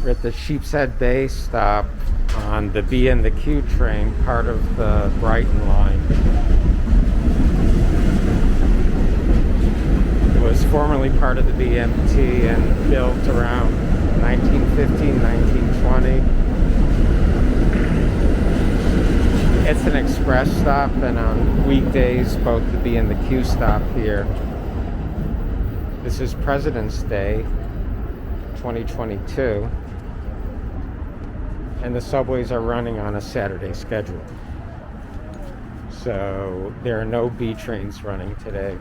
We're at the Sheepshead Bay stop on the B and the Q train, part of the Brighton line. It was formerly part of the BMT and built around 1915, 1920. It's an express stop, and on weekdays, both the B and the Q stop here. This is President's Day, 2022. And the subways are running on a Saturday schedule. So there are no B trains running today.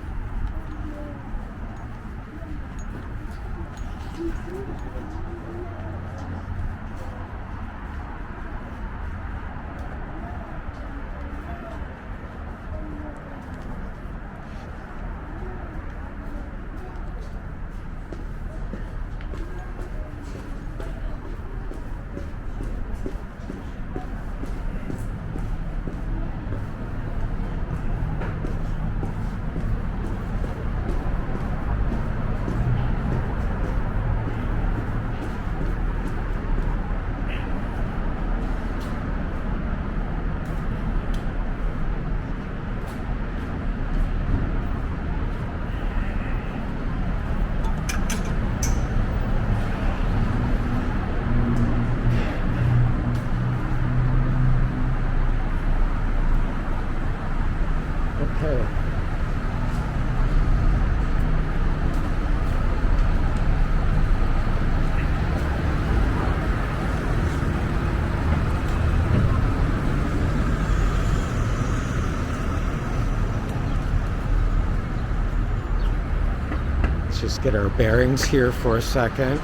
Just get our bearings here for a second.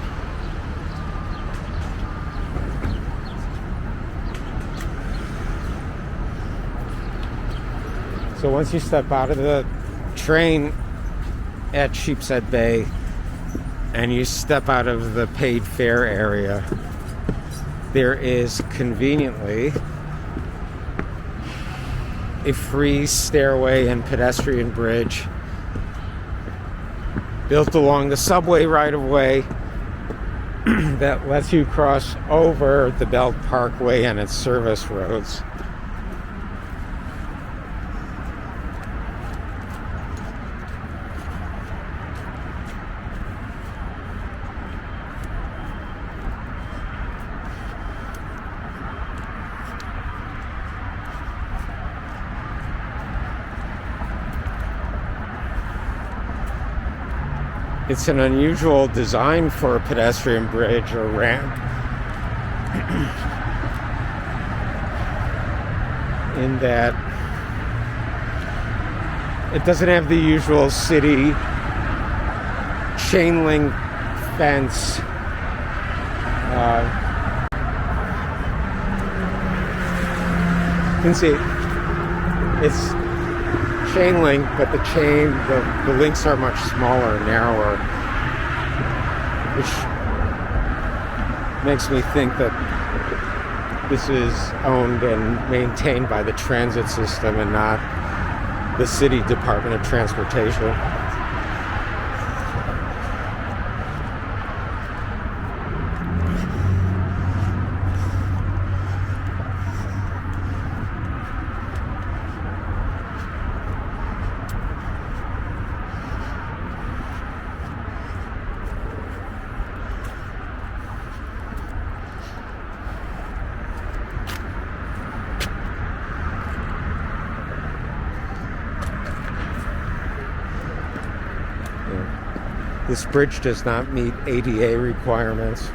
So once you step out of the train at Sheepshead Bay and you step out of the paid fare area, there is conveniently a free stairway and pedestrian bridge built along the subway right-of-way that lets you cross over the Belt Parkway and its service roads. It's an unusual design for a pedestrian bridge or ramp. In that it doesn't have the usual city chain link fence. You can see it's chain link, but the links are much smaller and narrower, which makes me think that this is owned and maintained by the transit system and not the city Department of Transportation. This bridge does not meet ADA requirements.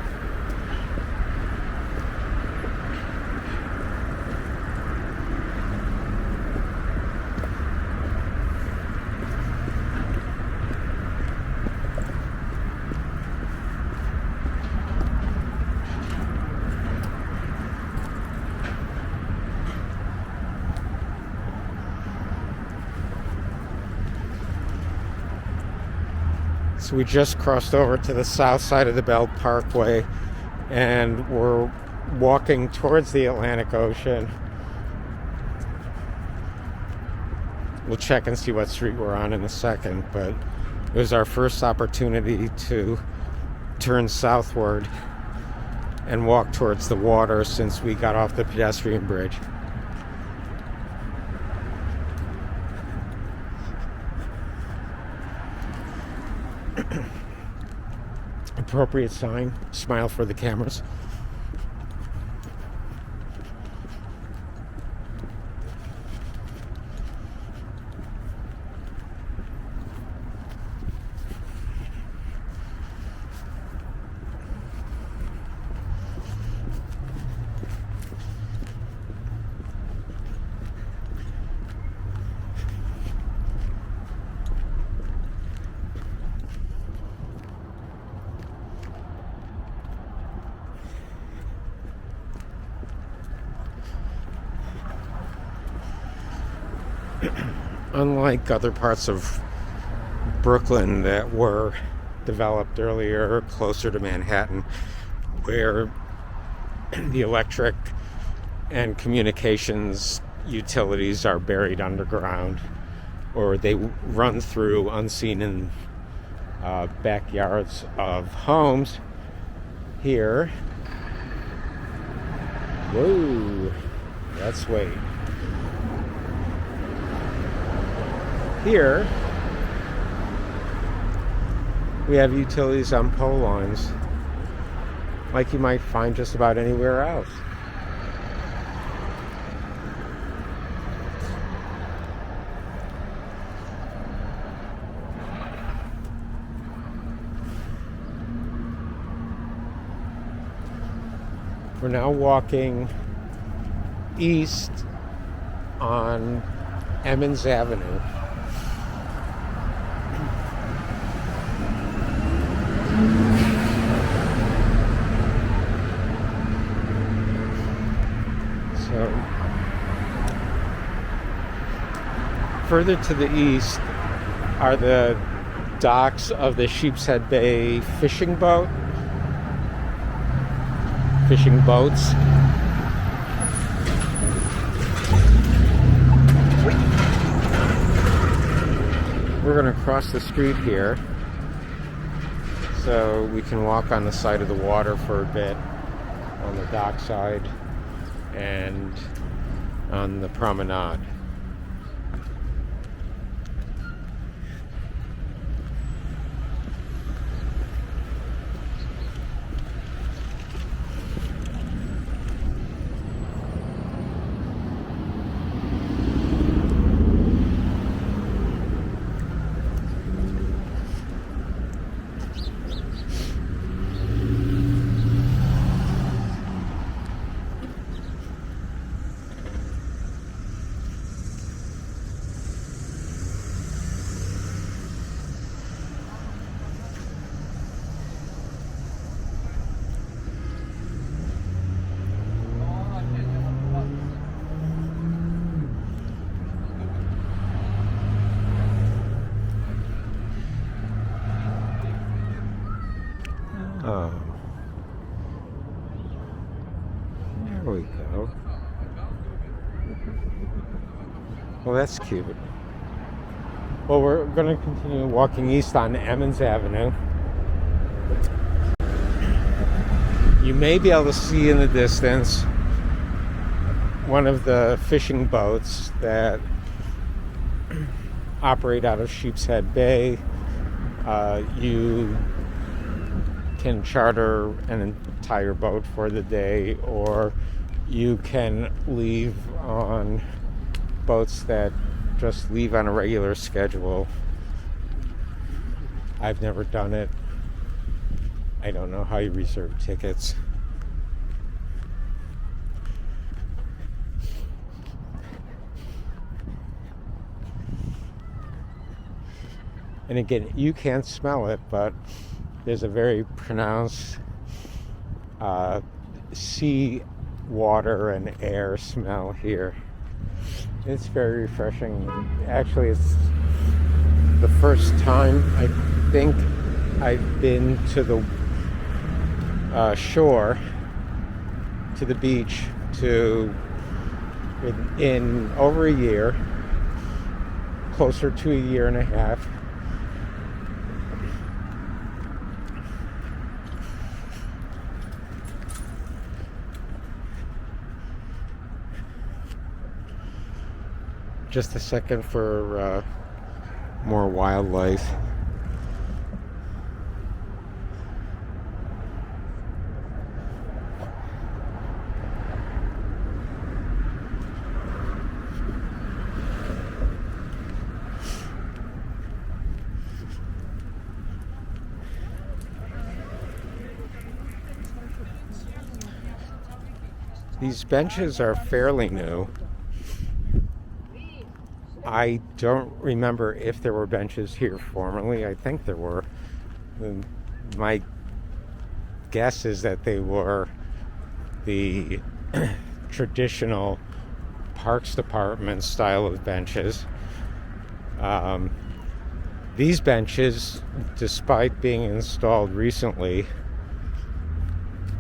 So we just crossed over to the south side of the Belt Parkway and we're walking towards the Atlantic Ocean. We'll check and see what street we're on in a second, but it was our first opportunity to turn southward and walk towards the water since we got off the pedestrian bridge. Appropriate sign, smile for the cameras. Unlike other parts of Brooklyn that were developed earlier, closer to Manhattan, where the electric and communications utilities are buried underground, or they run through unseen in backyards of homes. Here, whoa, let's wait. Here, we have utilities on pole lines, like you might find just about anywhere else. We're now walking east on Emmons Avenue. So, further to the east are the docks of the Sheepshead Bay fishing boats. We're going to cross the street here so we can walk on the side of the water for a bit on the dock side and on the promenade. Oh, there we go. Well, that's cute. Well, we're going to continue walking east on Emmons Avenue. You may be able to see in the distance one of the fishing boats that operate out of Sheepshead Bay. You can charter an entire boat for the day, or you can leave on boats that just leave on a regular schedule. I've never done it. I don't know how you reserve tickets. And again, you can't smell it, but there's a very pronounced sea water and air smell here. It's very refreshing. Actually, it's the first time I think I've been to the shore, to the beach, in over a year. closer to a year and a half. Just a second for more wildlife. These benches are fairly new. I don't remember if there were benches here formerly. I think there were. My guess is that they were the traditional Parks Department style of benches. These benches, despite being installed recently,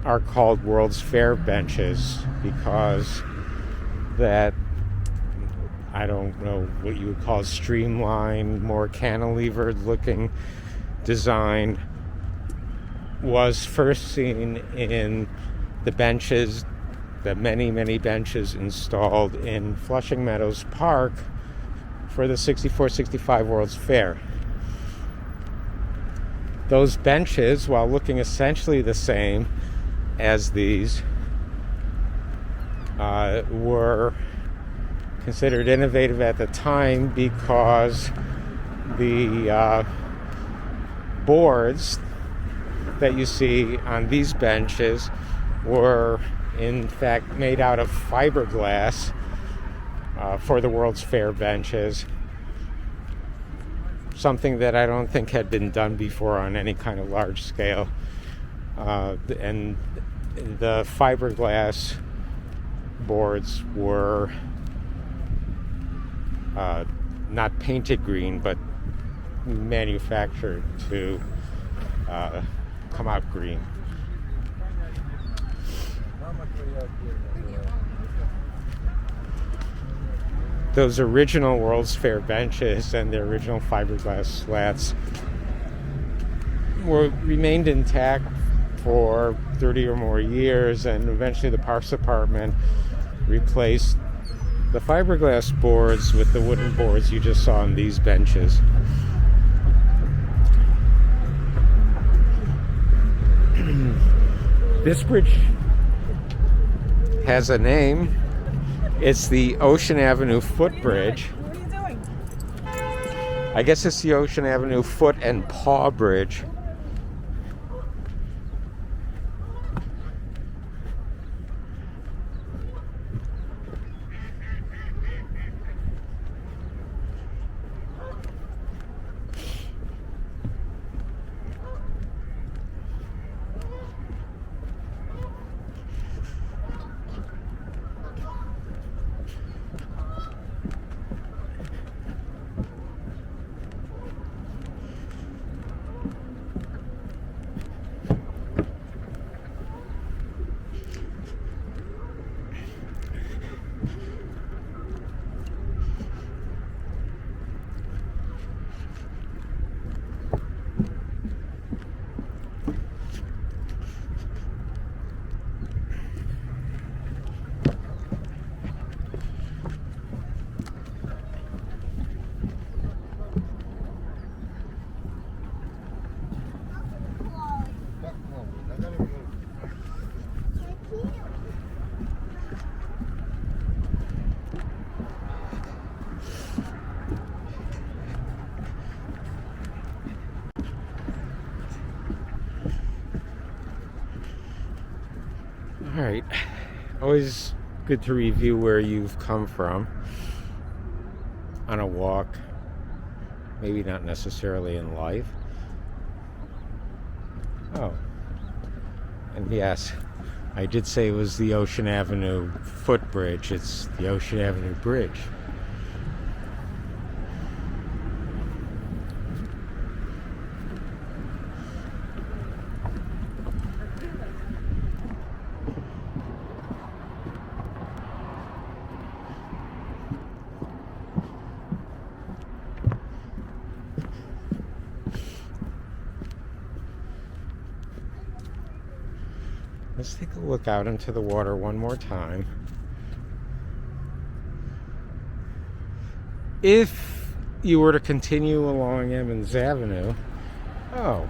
are called World's Fair benches because that, I don't know what you would call streamlined, more cantilevered looking design, was first seen in the benches, the many benches installed in Flushing Meadows Park for the 64-65 World's Fair. Those benches, while looking essentially the same as these, were considered innovative at the time because the boards that you see on these benches were in fact made out of fiberglass for the World's Fair benches, something that I don't think had been done before on any kind of large scale. And the fiberglass boards were not painted green, but manufactured to come out green. Those original World's Fair benches and their original fiberglass slats remained intact for 30 or more years, and eventually the Parks Department replaced the fiberglass boards with the wooden boards you just saw on these benches. This bridge has a name. It's the Ocean Avenue Footbridge. What are you doing? I guess it's the Ocean Avenue Foot and Paw Bridge. Alright, always good to review where you've come from on a walk, maybe not necessarily in life. Oh, and yes, I did say it was the Ocean Avenue Footbridge. It's the Ocean Avenue Bridge. Let's take a look out into the water one more time. If you were to continue along Emmons Avenue, oh,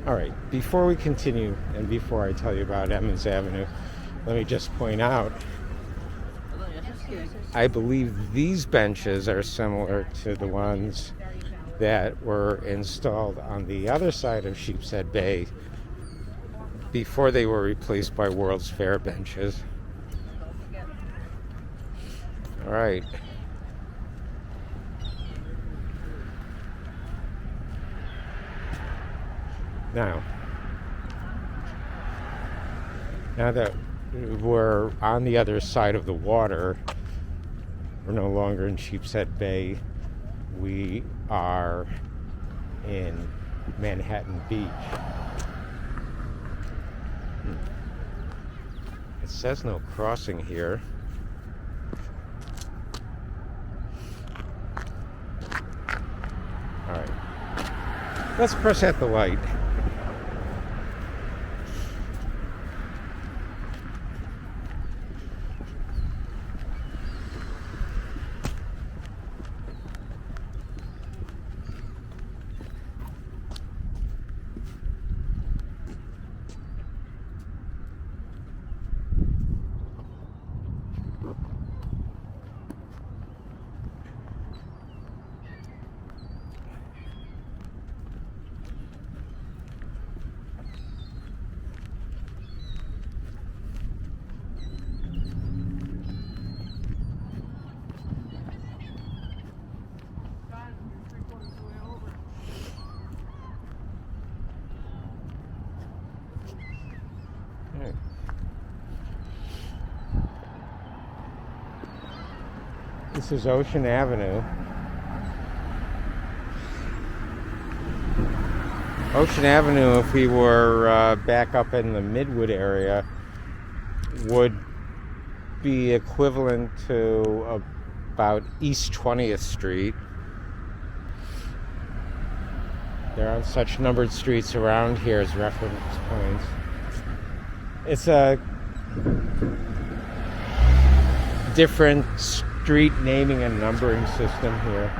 all right, before we continue and before I tell you about Emmons Avenue, let me just point out, I believe these benches are similar to the ones that were installed on the other side of Sheepshead Bay before they were replaced by World's Fair benches. All right. Now that we're on the other side of the water, we're no longer in Sheepshead Bay. We are in Manhattan Beach. It says no crossing here. All right. Let's press at the light. This is Ocean Avenue. Ocean Avenue, if we were back up in the Midwood area, would be equivalent to about East 20th Street. There aren't such numbered streets around here as reference points. It's a different street naming and numbering system here.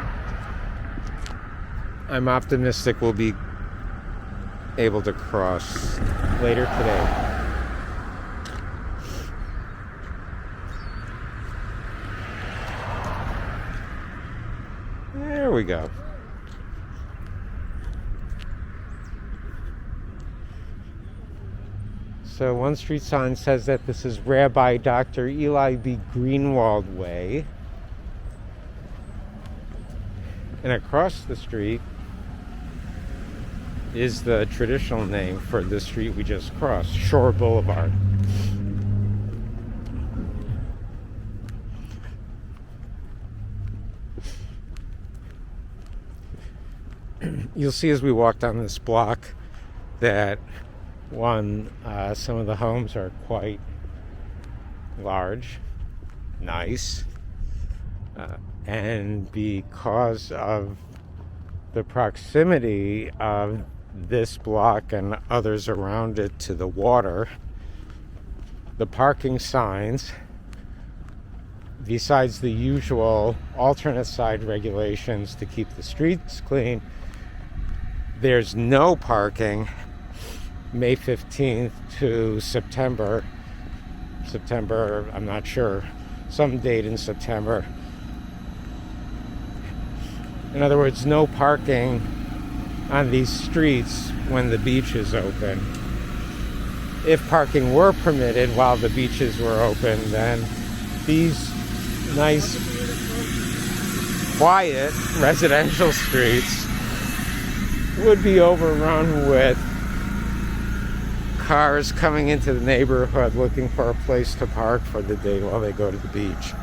I'm optimistic we'll be able to cross later today. There we go. So one street sign says that this is Rabbi Dr. Eli B. Greenwald Way. And across the street is the traditional name for the street we just crossed, Shore Boulevard. You'll see as we walk down this block that some of the homes are quite large, nice, and because of the proximity of this block and others around it to the water, the parking signs, besides the usual alternate side regulations to keep the streets clean, there's no parking May 15th to September, I'm not sure, some date in September. In other words, no parking on these streets when the beach is open. If parking were permitted while the beaches were open, then these nice, quiet residential streets would be overrun with cars coming into the neighborhood looking for a place to park for the day while they go to the beach.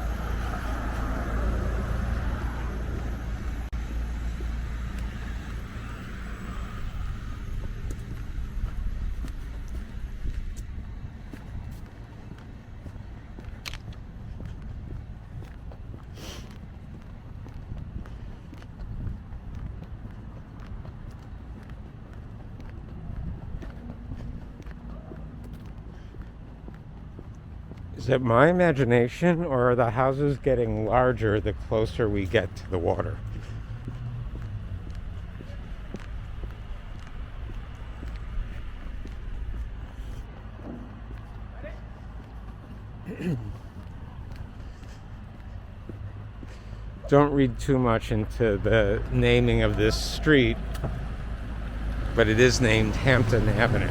Is it my imagination, or are the houses getting larger the closer we get to the water? Don't read too much into the naming of this street, but it is named Hampton Avenue.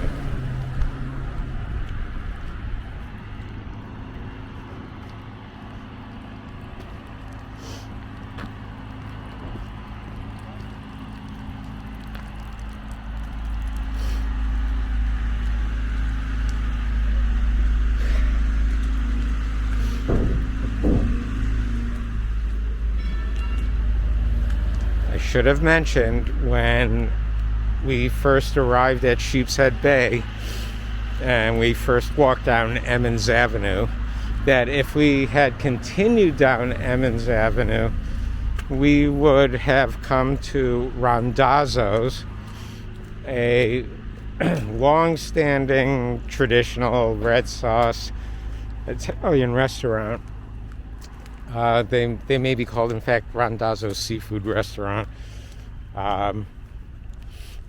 Should have mentioned when we first arrived at Sheepshead Bay and we first walked down Emmons Avenue that if we had continued down Emmons Avenue, we would have come to Randazzo's, a long-standing traditional red sauce Italian restaurant. They may be called, in fact, Randazzo's Seafood Restaurant.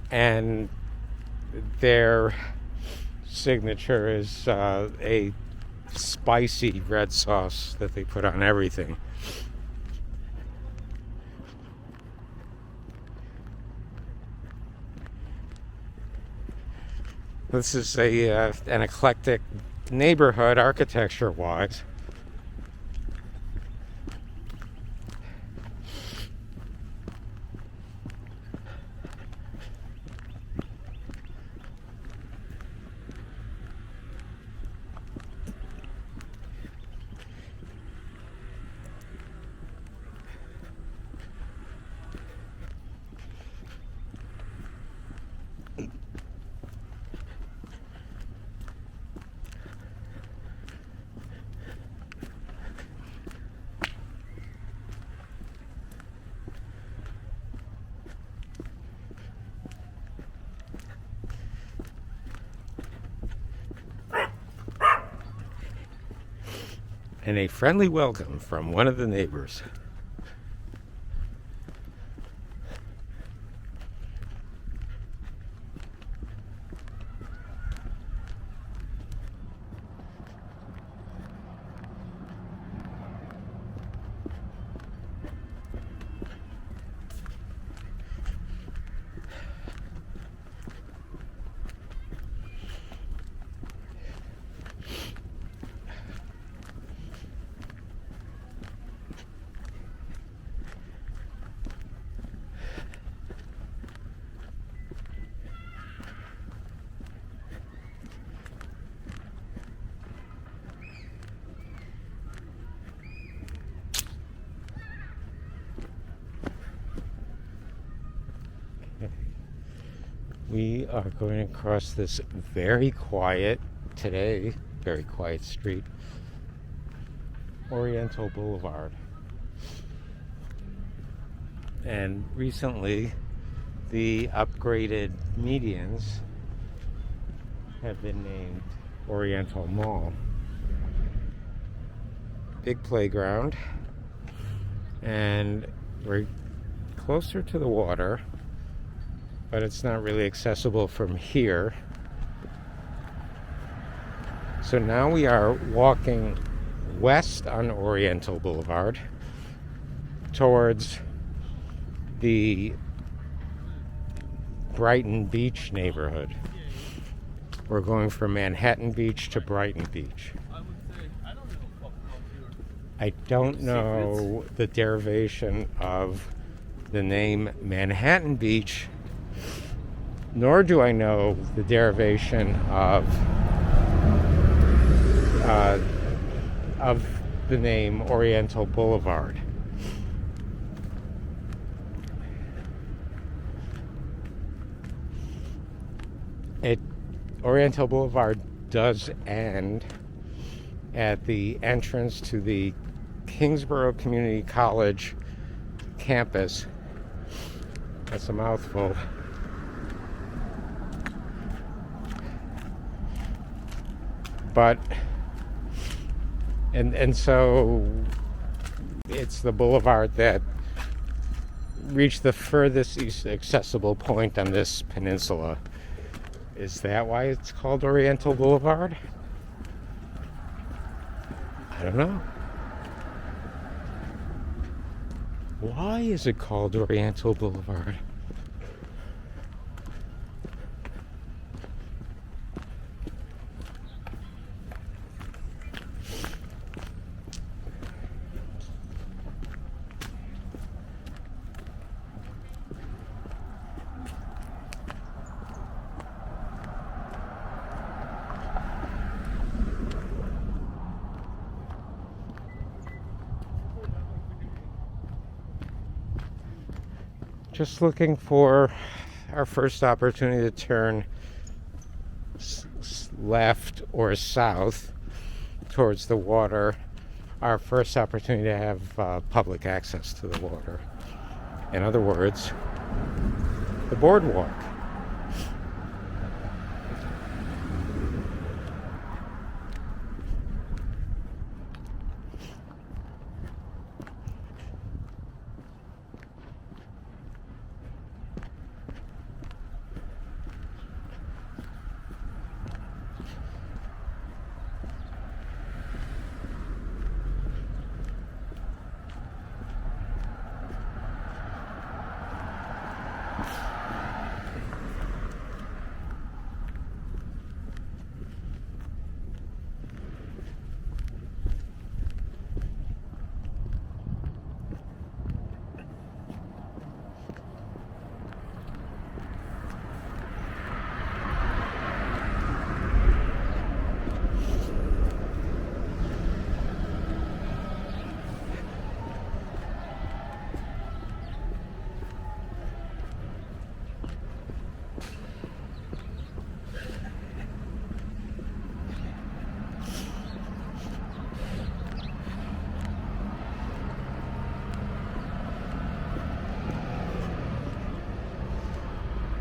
And their signature is a spicy red sauce that they put on everything. This is an eclectic neighborhood architecture-wise. And a friendly welcome from one of the neighbors. We are going across this very quiet street, Oriental Boulevard. And recently, the upgraded medians have been named Oriental Mall. Big playground, and we're closer to the water, but it's not really accessible from here. So now we are walking west on Oriental Boulevard towards the Brighton Beach neighborhood. We're going from Manhattan Beach to Brighton Beach. I don't know the derivation of the name Manhattan Beach, nor do I know the derivation of the name Oriental Boulevard. Oriental Boulevard does end at the entrance to the Kingsborough Community College campus. That's a mouthful. But And so it's the boulevard that reached the furthest east accessible point on this peninsula. Is that why it's called Oriental Boulevard? I don't know. Why is it called Oriental Boulevard? Just looking for our first opportunity to turn left or south towards the water. Our first opportunity to have public access to the water. In other words, the boardwalk.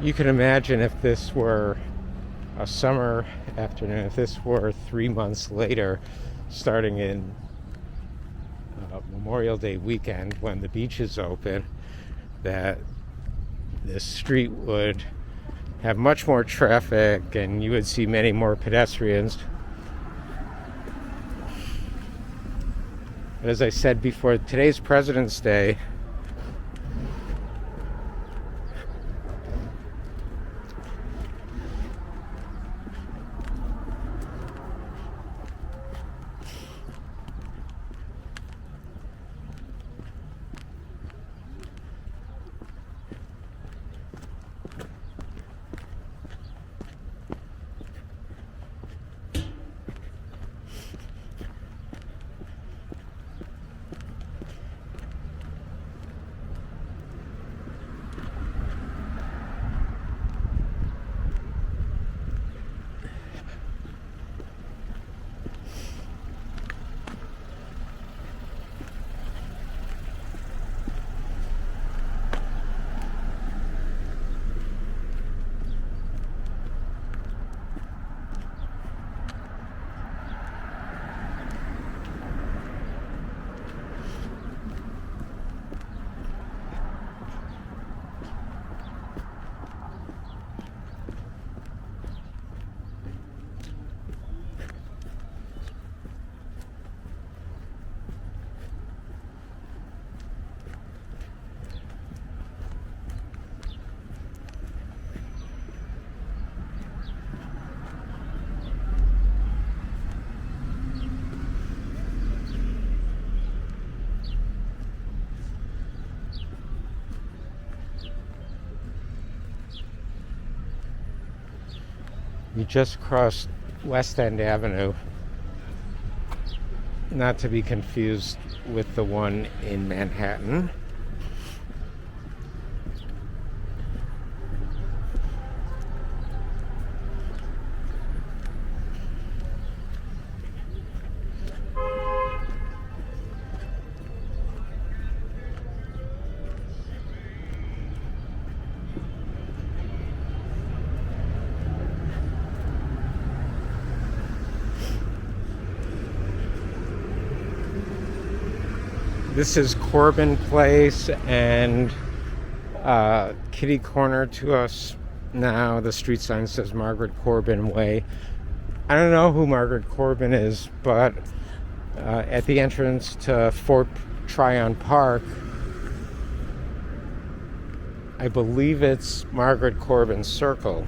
You can imagine if this were a summer afternoon, if this were 3 months later, starting in Memorial Day weekend when the beach is open, that this street would have much more traffic and you would see many more pedestrians. But as I said before, today's President's Day. You just crossed West End Avenue, not to be confused with the one in Manhattan. This is Corbin Place and kitty corner to us now. The street sign says Margaret Corbin Way. I don't know who Margaret Corbin is, but at the entrance to Fort Tryon Park, I believe it's Margaret Corbin Circle.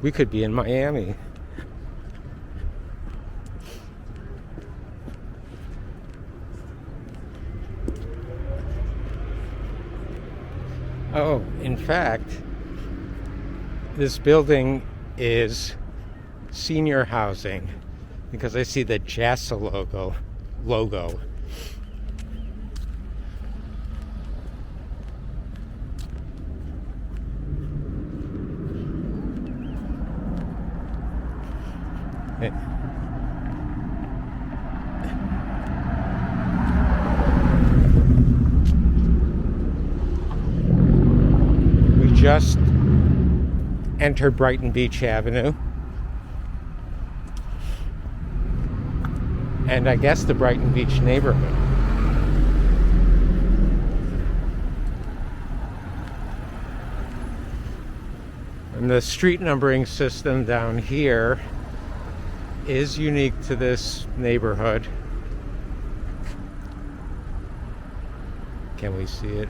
We could be in Miami. Oh, in fact, this building is senior housing because I see the JASA logo. Hey. We just entered Brighton Beach Avenue, and I guess the Brighton Beach neighborhood. And the street numbering system down here is unique to this neighborhood. Can we see it?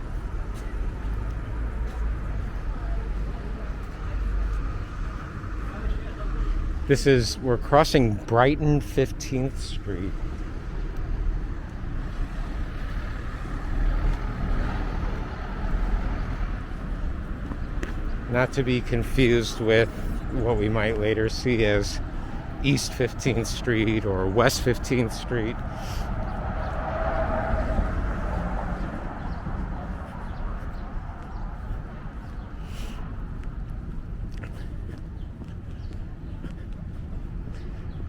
We're crossing Brighton 15th Street. Not to be confused with what we might later see as East 15th Street or West 15th Street.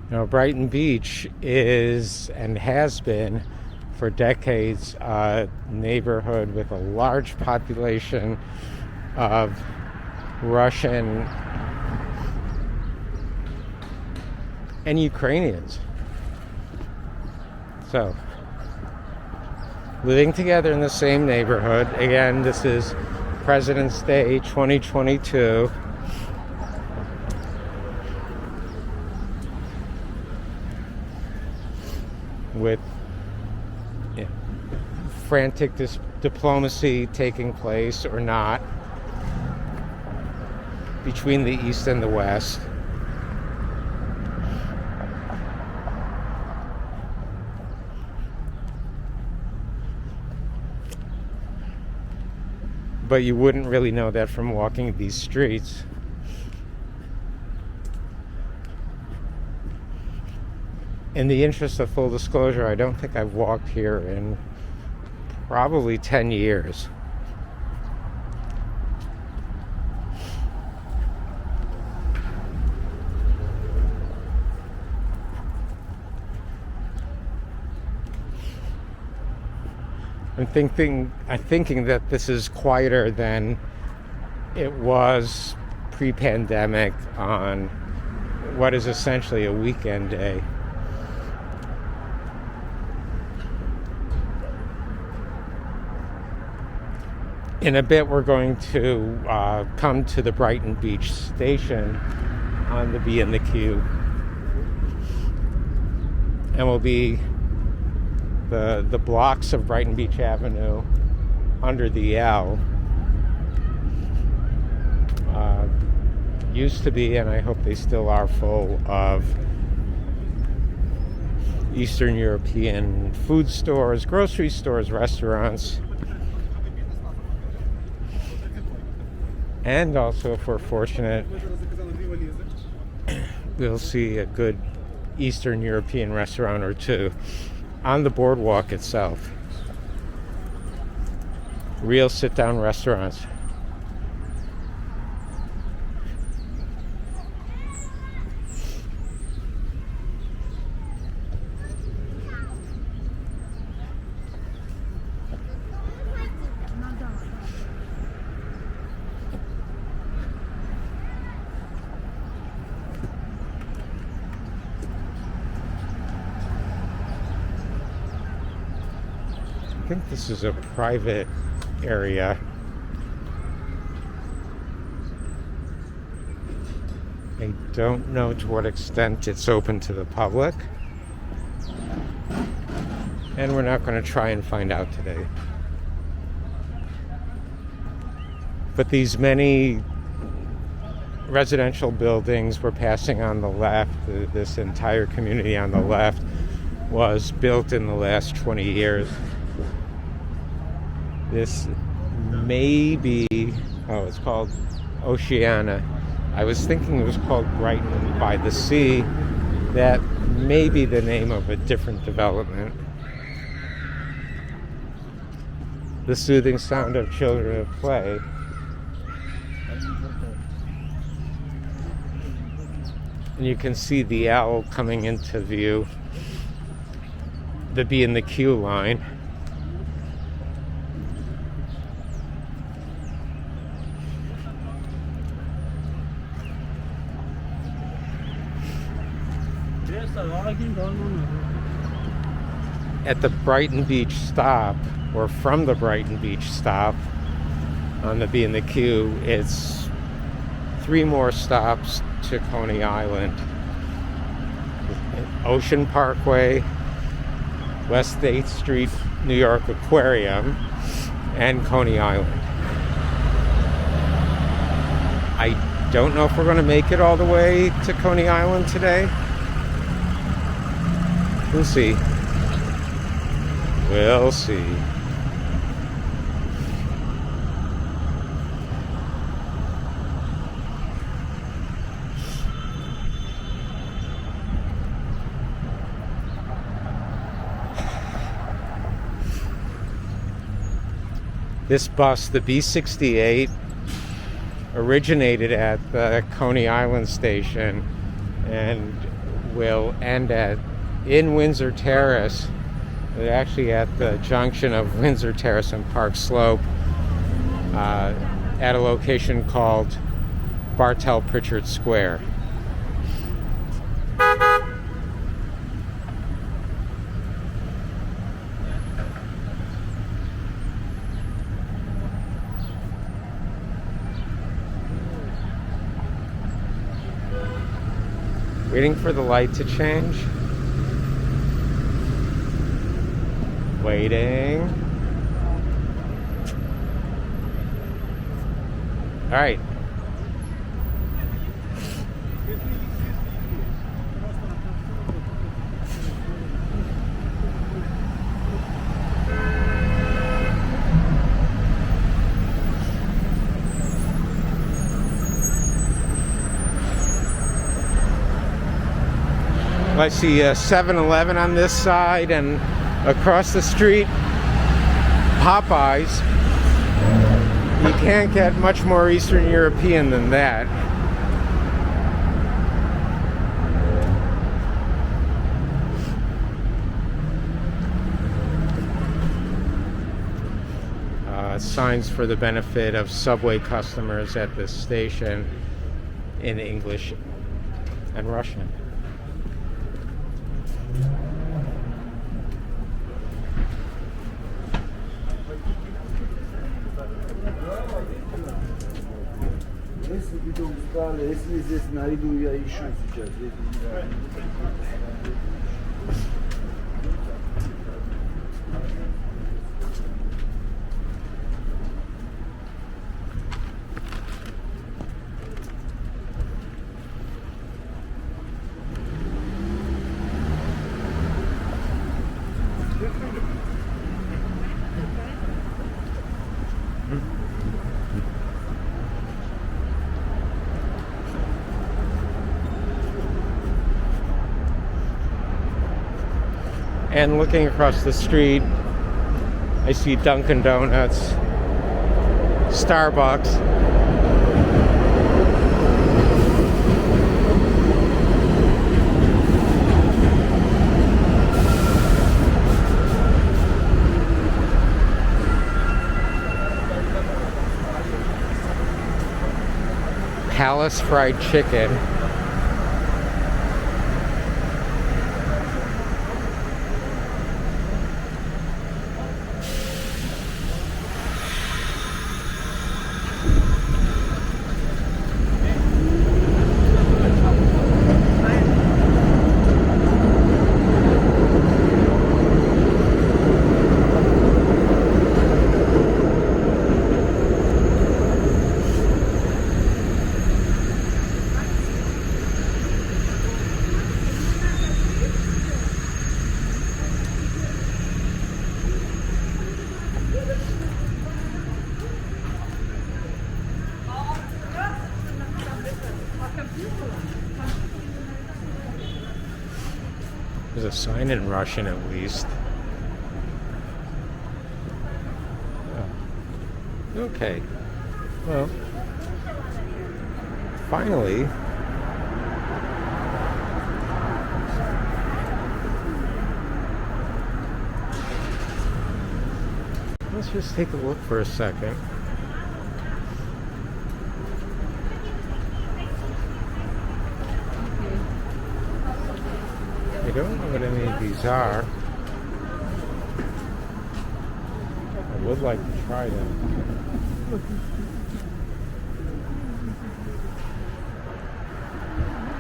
Now, Brighton Beach is and has been for decades a neighborhood with a large population of Russian and Ukrainians. So, living together in the same neighborhood. Again, this is President's Day 2022. With frantic diplomacy taking place or not between the East and the West. But you wouldn't really know that from walking these streets. In the interest of full disclosure, I don't think I've walked here in probably 10 years. I'm thinking that this is quieter than it was pre-pandemic on what is essentially a weekend day. In a bit, we're going to come to the Brighton Beach station on the B and the Q, and we'll be the blocks of Brighton Beach Avenue under the L used to be, and I hope they still are, full of Eastern European food stores, grocery stores, restaurants, and also, if we're fortunate, we'll see a good Eastern European restaurant or two on the boardwalk itself. Real sit-down restaurants. think this is a private area. I don't know to what extent it's open to the public. And we're not going to try and find out today. But these many residential buildings we're passing on the left, this entire community on the left, was built in the last 20 years. This may be, it's called Oceana. I was thinking it was called Brighton by the Sea. That may be the name of a different development. The soothing sound of children at play. And you can see the owl coming into view. The B and the Q line. At the Brighton Beach stop, or from the Brighton Beach stop on the B and the Q, it's 3 more stops to Coney Island. Ocean Parkway, West 8th Street, New York Aquarium, and Coney Island. I don't know if we're going to make it all the way to Coney Island today. We'll see. We'll see. This bus, the B68, originated at the Coney Island station and will end in Windsor Terrace. They're actually at the junction of Windsor Terrace and Park Slope at a location called Bartel Pritchard Square. Waiting for the light to change. Waiting. All right. I see a 7-Eleven on this side, and across the street, Popeyes. You can't get much more Eastern European than that. Signs for the benefit of subway customers at this station in English and Russian. Если здесь найду, я ищу сейчас. And looking across the street, I see Dunkin' Donuts, Starbucks. Palace Fried Chicken. There's a sign in Russian at least. Oh. Okay. Well, finally, let's just take a look for a second. I don't know what any of these are. I would like to try them.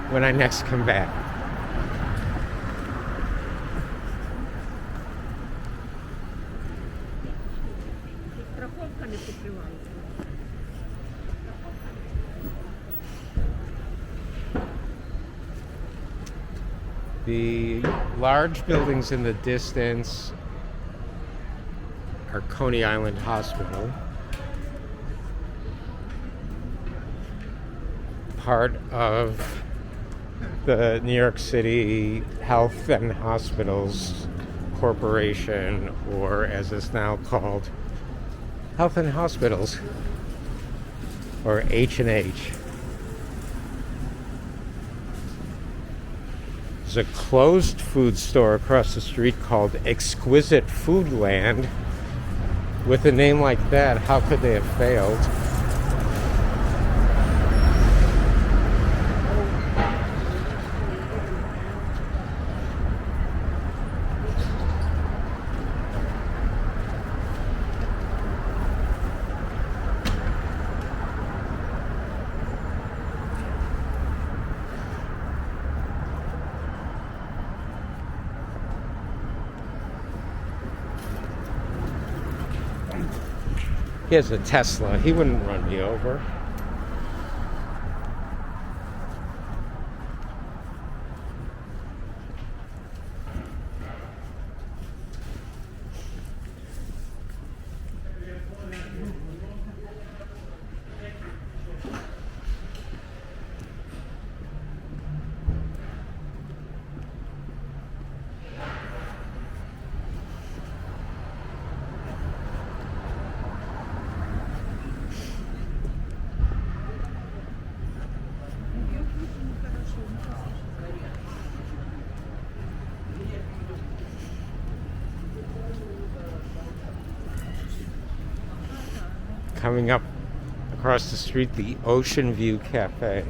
When I next come back. The large buildings in the distance are Coney Island Hospital, part of the New York City Health and Hospitals Corporation, or as it's now called, Health and Hospitals, or H&H. There's a closed food store across the street called Exquisite Foodland. With a name like that, how could they have failed? He has a Tesla. He wouldn't run me over. Coming up across the street, the Ocean View Cafe.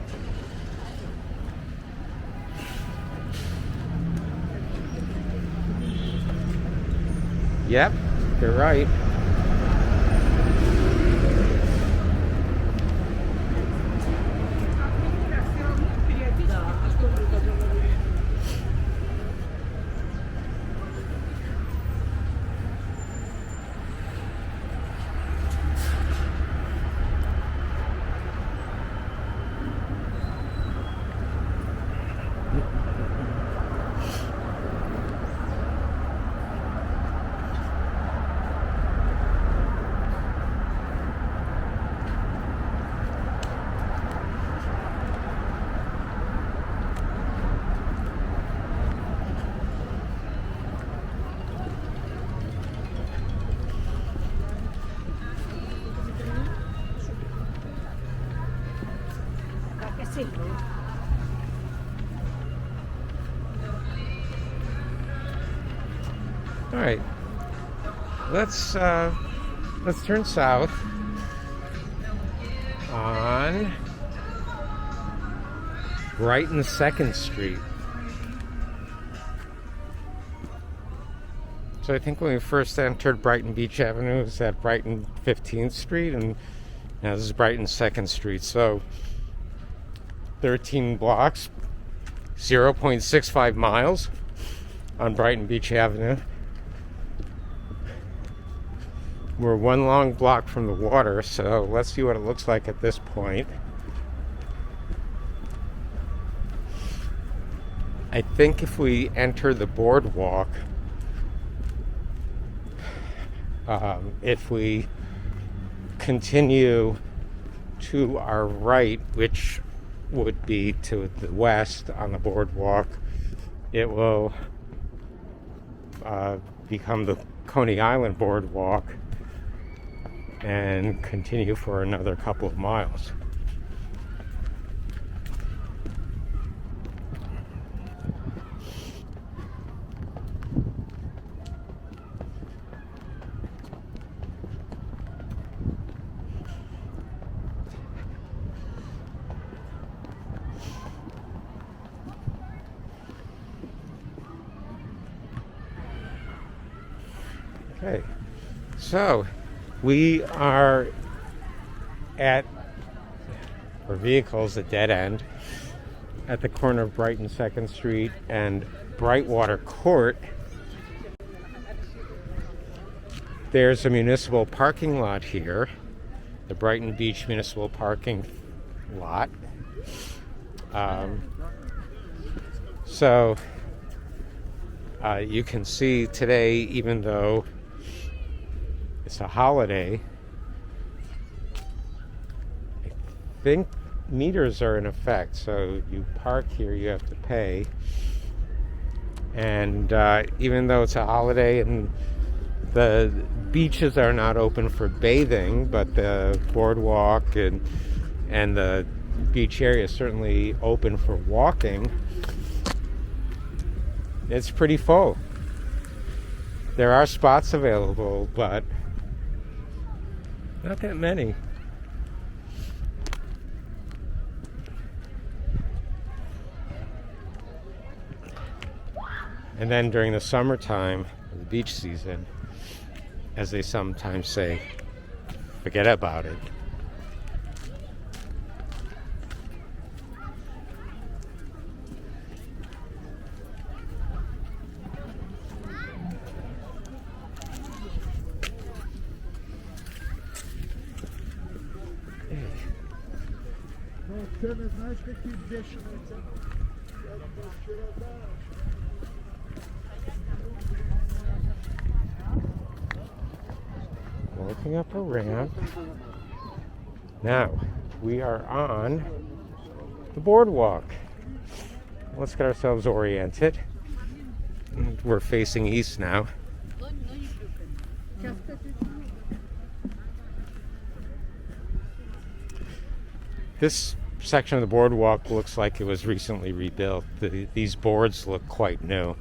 Yep, you're right. All right, let's turn south on Brighton 2nd Street. So I think when we first entered Brighton Beach Avenue, it was at Brighton 15th Street, and now this is Brighton 2nd Street. So 13 blocks, 0.65 miles on Brighton Beach Avenue. We're one long block from the water, so let's see what it looks like at this point. I think if we enter the boardwalk, if we continue to our right, which would be to the west on the boardwalk, it will become the Coney Island Boardwalk and continue for another couple of miles. Okay, so we are at our vehicles a dead end at the corner of Brighton 2nd Street and Brightwater Court. There's a municipal parking lot here, the Brighton Beach Municipal Parking Lot. So you can see today, even though it's a holiday, I think meters are in effect. So you park here, you have to pay. And even though it's a holiday and the beaches are not open for bathing, but the boardwalk and the beach area is certainly open for walking, it's pretty full. There are spots available, but not that many. And then during the summertime, the beach season, as they sometimes say, forget about it. Walking up a ramp. Now, we are on the boardwalk. Let's get ourselves oriented. We're facing east now. This section of the boardwalk looks like it was recently rebuilt. These boards look quite new.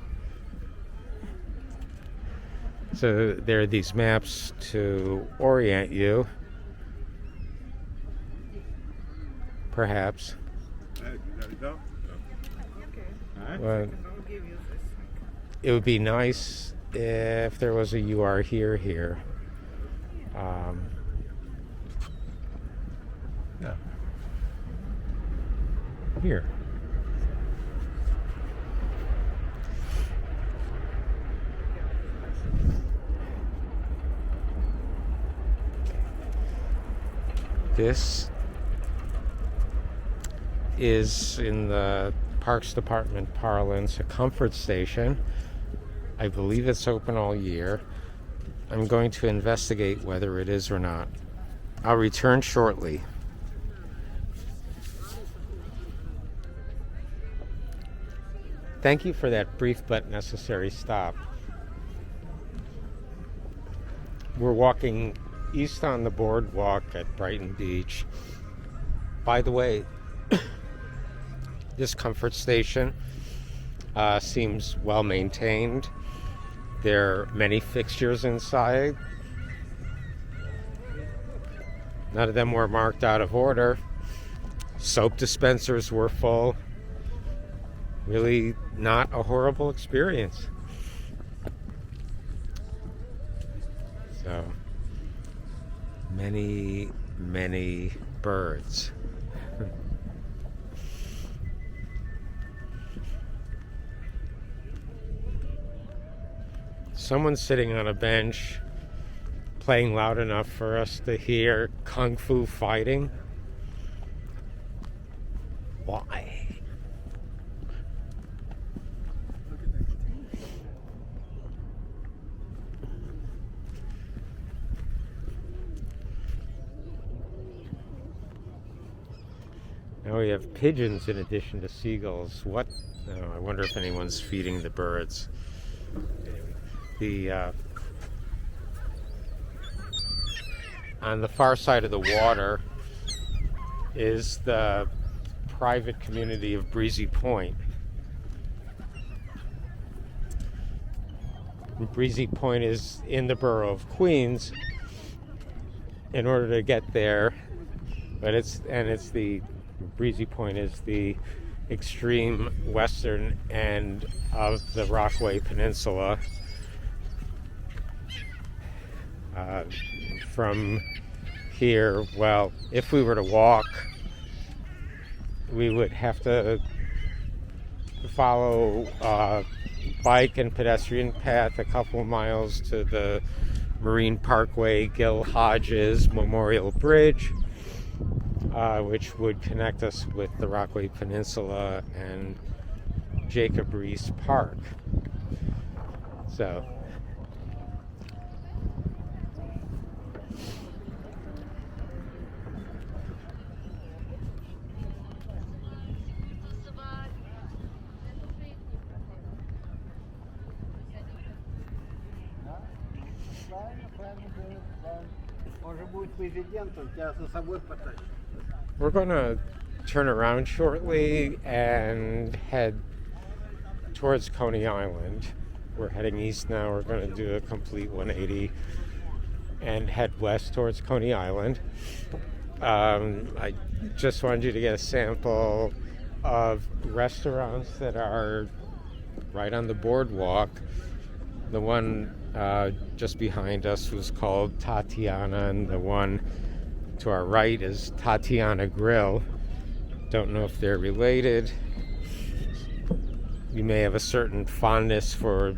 So there are these maps to orient you, perhaps. Well, it would be nice if there was a "you are here" here. No. Here. This is, in the Parks Department parlance, a comfort station. I believe it's open all year. I'm going to investigate whether it is or not. I'll return shortly. Thank you for that brief but necessary stop. We're walking east on the boardwalk at Brighton Beach. By the way, this comfort station seems well maintained. There are many fixtures inside. None of them were marked out of order. Soap dispensers were full. Really not a horrible experience. So, many birds. Someone's sitting on a bench playing loud enough for us to hear kung fu fighting. Why? Now we have pigeons in addition to seagulls. What? Oh, I wonder if anyone's feeding the birds. The on the far side of the water is the private community of Breezy Point. Breezy Point is in the borough of Queens. In order to get there, Breezy Point is the extreme western end of the Rockaway Peninsula. From here, well, if we were to walk, we would have to follow bike and pedestrian path a couple of miles to the Marine Parkway Gil Hodges Memorial Bridge, which would connect us with the Rockaway Peninsula and Jacob Riis Park. So we're going to turn around shortly and head towards Coney Island. We're heading east now. We're going to do a complete 180 and head west towards Coney Island. I just wanted you to get a sample of restaurants that are right on the boardwalk. The one just behind us was called Tatiana, and the one to our right is Tatiana Grill. Don't know if they're related. You may have a certain fondness for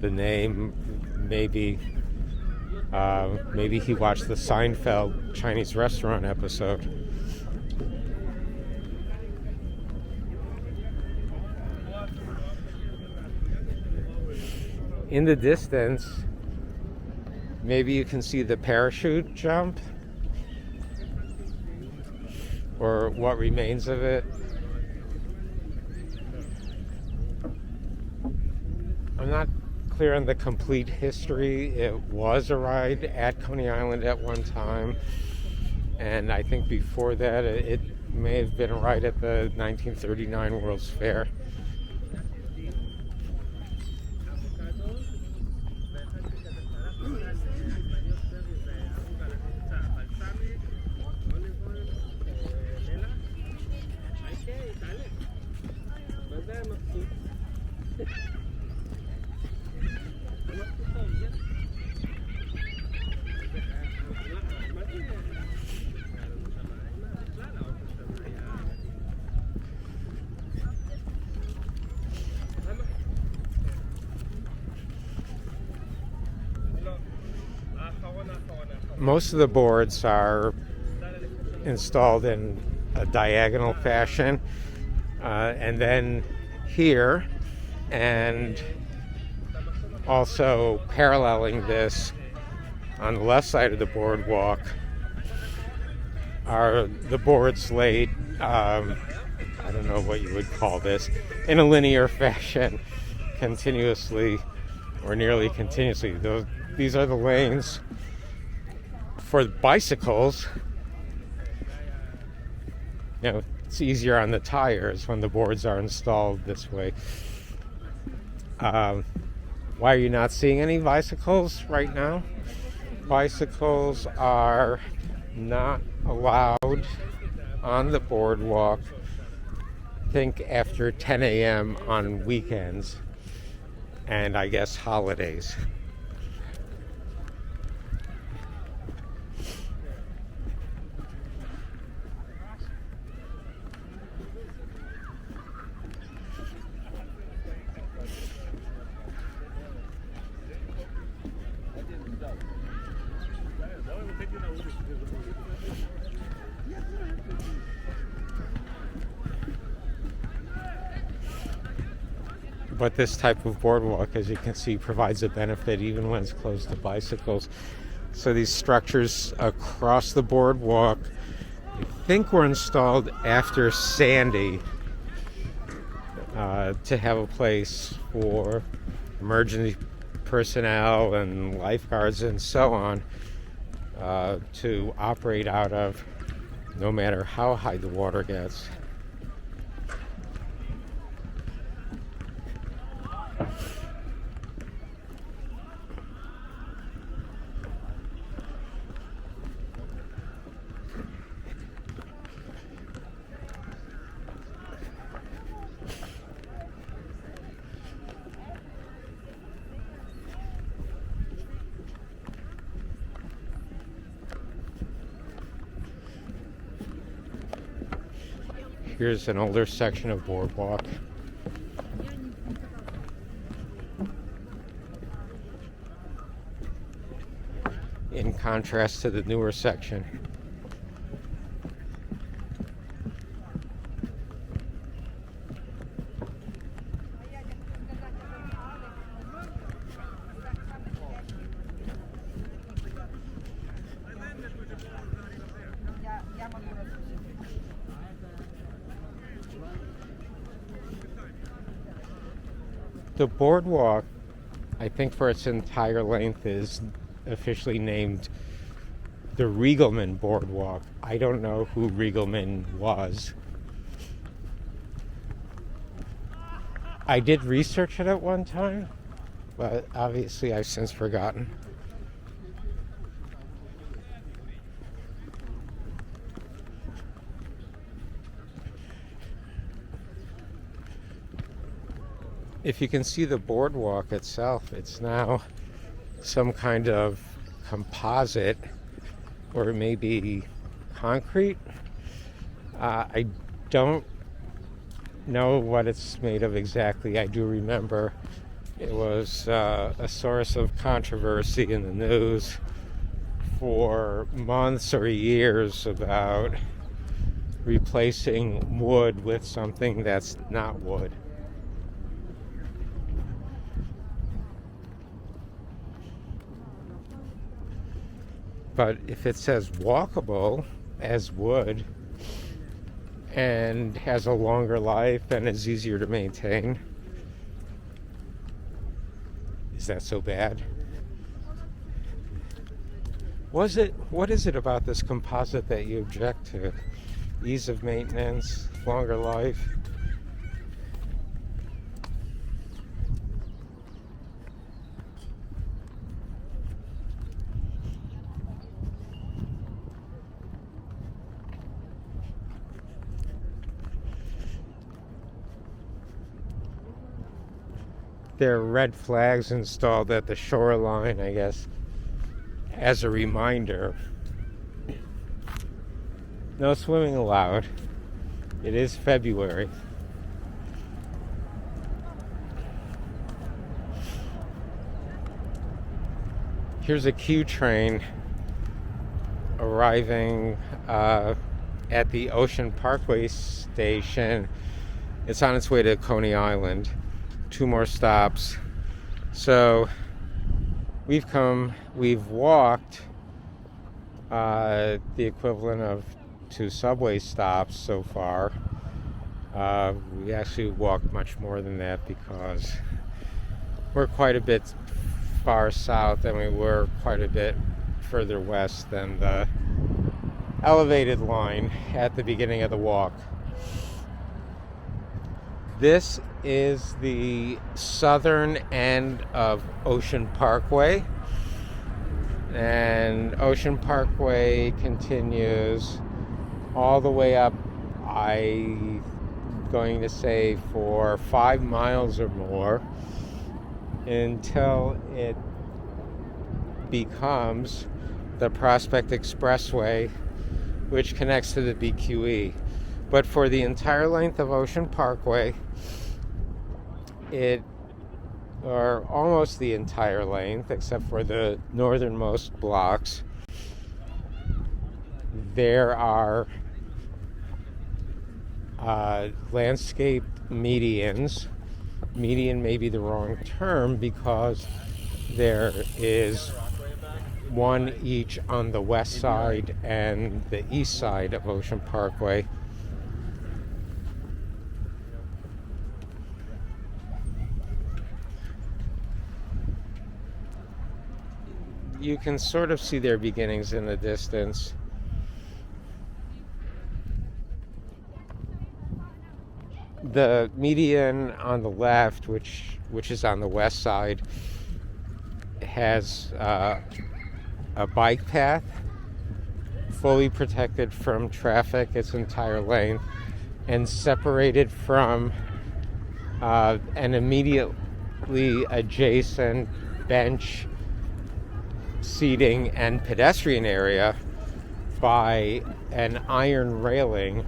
the name. Maybe he watched the Seinfeld Chinese restaurant episode. In the distance, maybe you can see the parachute jump, or what remains of it. I'm not clear on the complete history. It was a ride at Coney Island at one time, and I think before that it may have been a ride at the 1939 World's Fair. Most of the boards are installed in a diagonal fashion, and then here, and also paralleling this on the left side of the boardwalk are the boards laid, I don't know what you would call this, in a linear fashion, continuously or nearly continuously. These are the lanes for bicycles. You know, it's easier on the tires when the boards are installed this way. Why are you not seeing any bicycles right now? Bicycles are not allowed on the boardwalk, I think after 10 a.m. on weekends and I guess holidays. But this type of boardwalk, as you can see, provides a benefit even when it's closed to bicycles. So these structures across the boardwalk, I think, were installed after Sandy to have a place for emergency personnel and lifeguards and so on to operate out of, no matter how high the water gets. Here's an older section of boardwalk. In contrast to the newer section. The boardwalk, I think for its entire length, is officially named the Regelman Boardwalk. I don't know who Regelman was. I did research it at one time, but obviously I've since forgotten. If you can see the boardwalk itself, it's now some kind of composite, or maybe concrete. I don't know what it's made of exactly. I do remember it was a source of controversy in the news for months or years about replacing wood with something that's not wood. But if it says walkable as wood and has a longer life and is easier to maintain, is that so bad? What is it about this composite that you object to? Ease of maintenance, longer life? There are red flags installed at the shoreline, I guess, as a reminder. No swimming allowed. It is February. Here's a Q train arriving at the Ocean Parkway station. It's on its way to Coney Island. 2 more stops. So we've walked the equivalent of 2 subway stops so far. We actually walked much more than that because we're quite a bit far south and we were quite a bit further west than the elevated line at the beginning of the walk. This is the southern end of Ocean Parkway, and Ocean Parkway continues all the way up, I'm going to say, for 5 miles or more until it becomes the Prospect Expressway, which connects to the BQE. But for the entire length of Ocean Parkway, or almost the entire length, except for the northernmost blocks, there are landscaped medians. Median may be the wrong term because there is one each on the west side and the east side of Ocean Parkway. you can sort of see their beginnings in the distance. The median on the left, which is on the west side, has a bike path fully protected from traffic its entire length and separated from an immediately adjacent bench, seating, and pedestrian area by an iron railing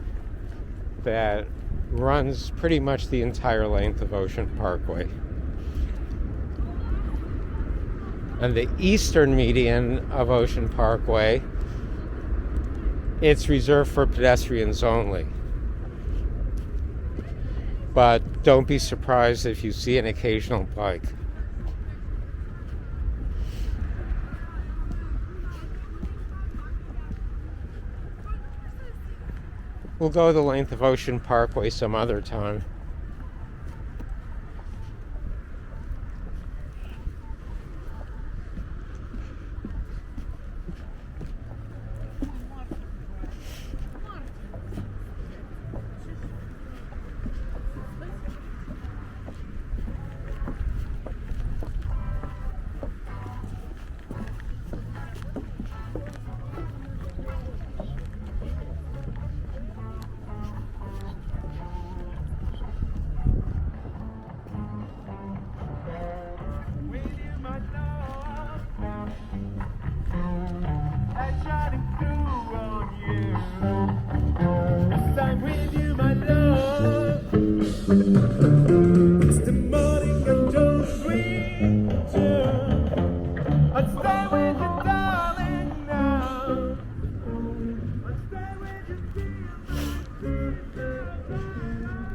that runs pretty much the entire length of Ocean Parkway. On the eastern median of Ocean Parkway, it's reserved for pedestrians only. But don't be surprised if you see an occasional bike. We'll go the length of Ocean Parkway some other time.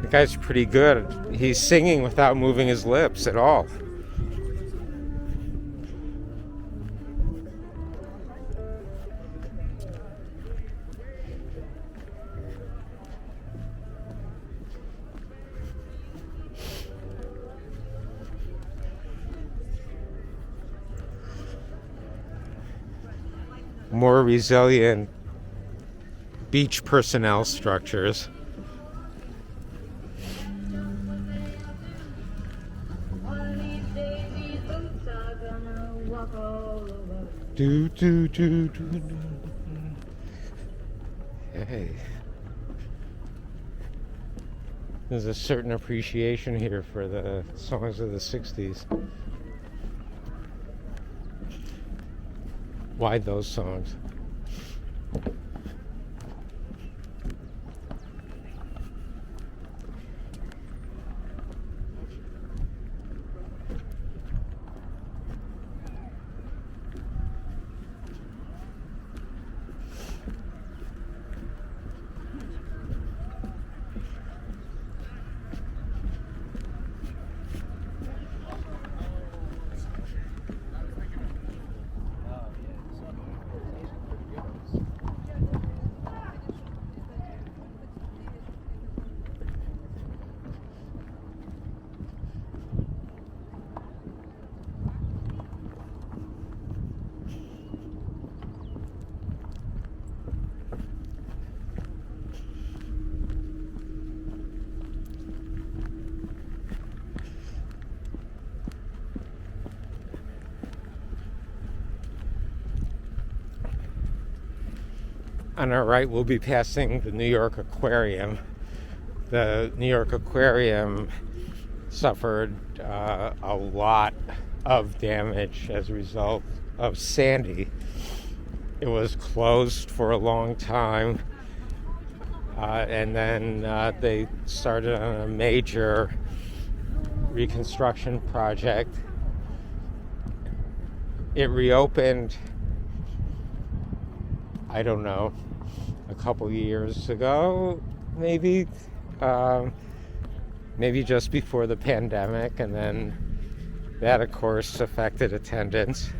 The guy's pretty good. He's singing without moving his lips at all. More resilient beach personnel structures. Do, do, do, do, do. Hey. There's a certain appreciation here for the songs of the 60s. Why those songs? On our right, we'll be passing the New York Aquarium. The New York Aquarium suffered a lot of damage as a result of Sandy. It was closed for a long time, and then they started on a major reconstruction project. It reopened, I don't know, a couple years ago, maybe just before the pandemic, and then that, of course, affected attendance.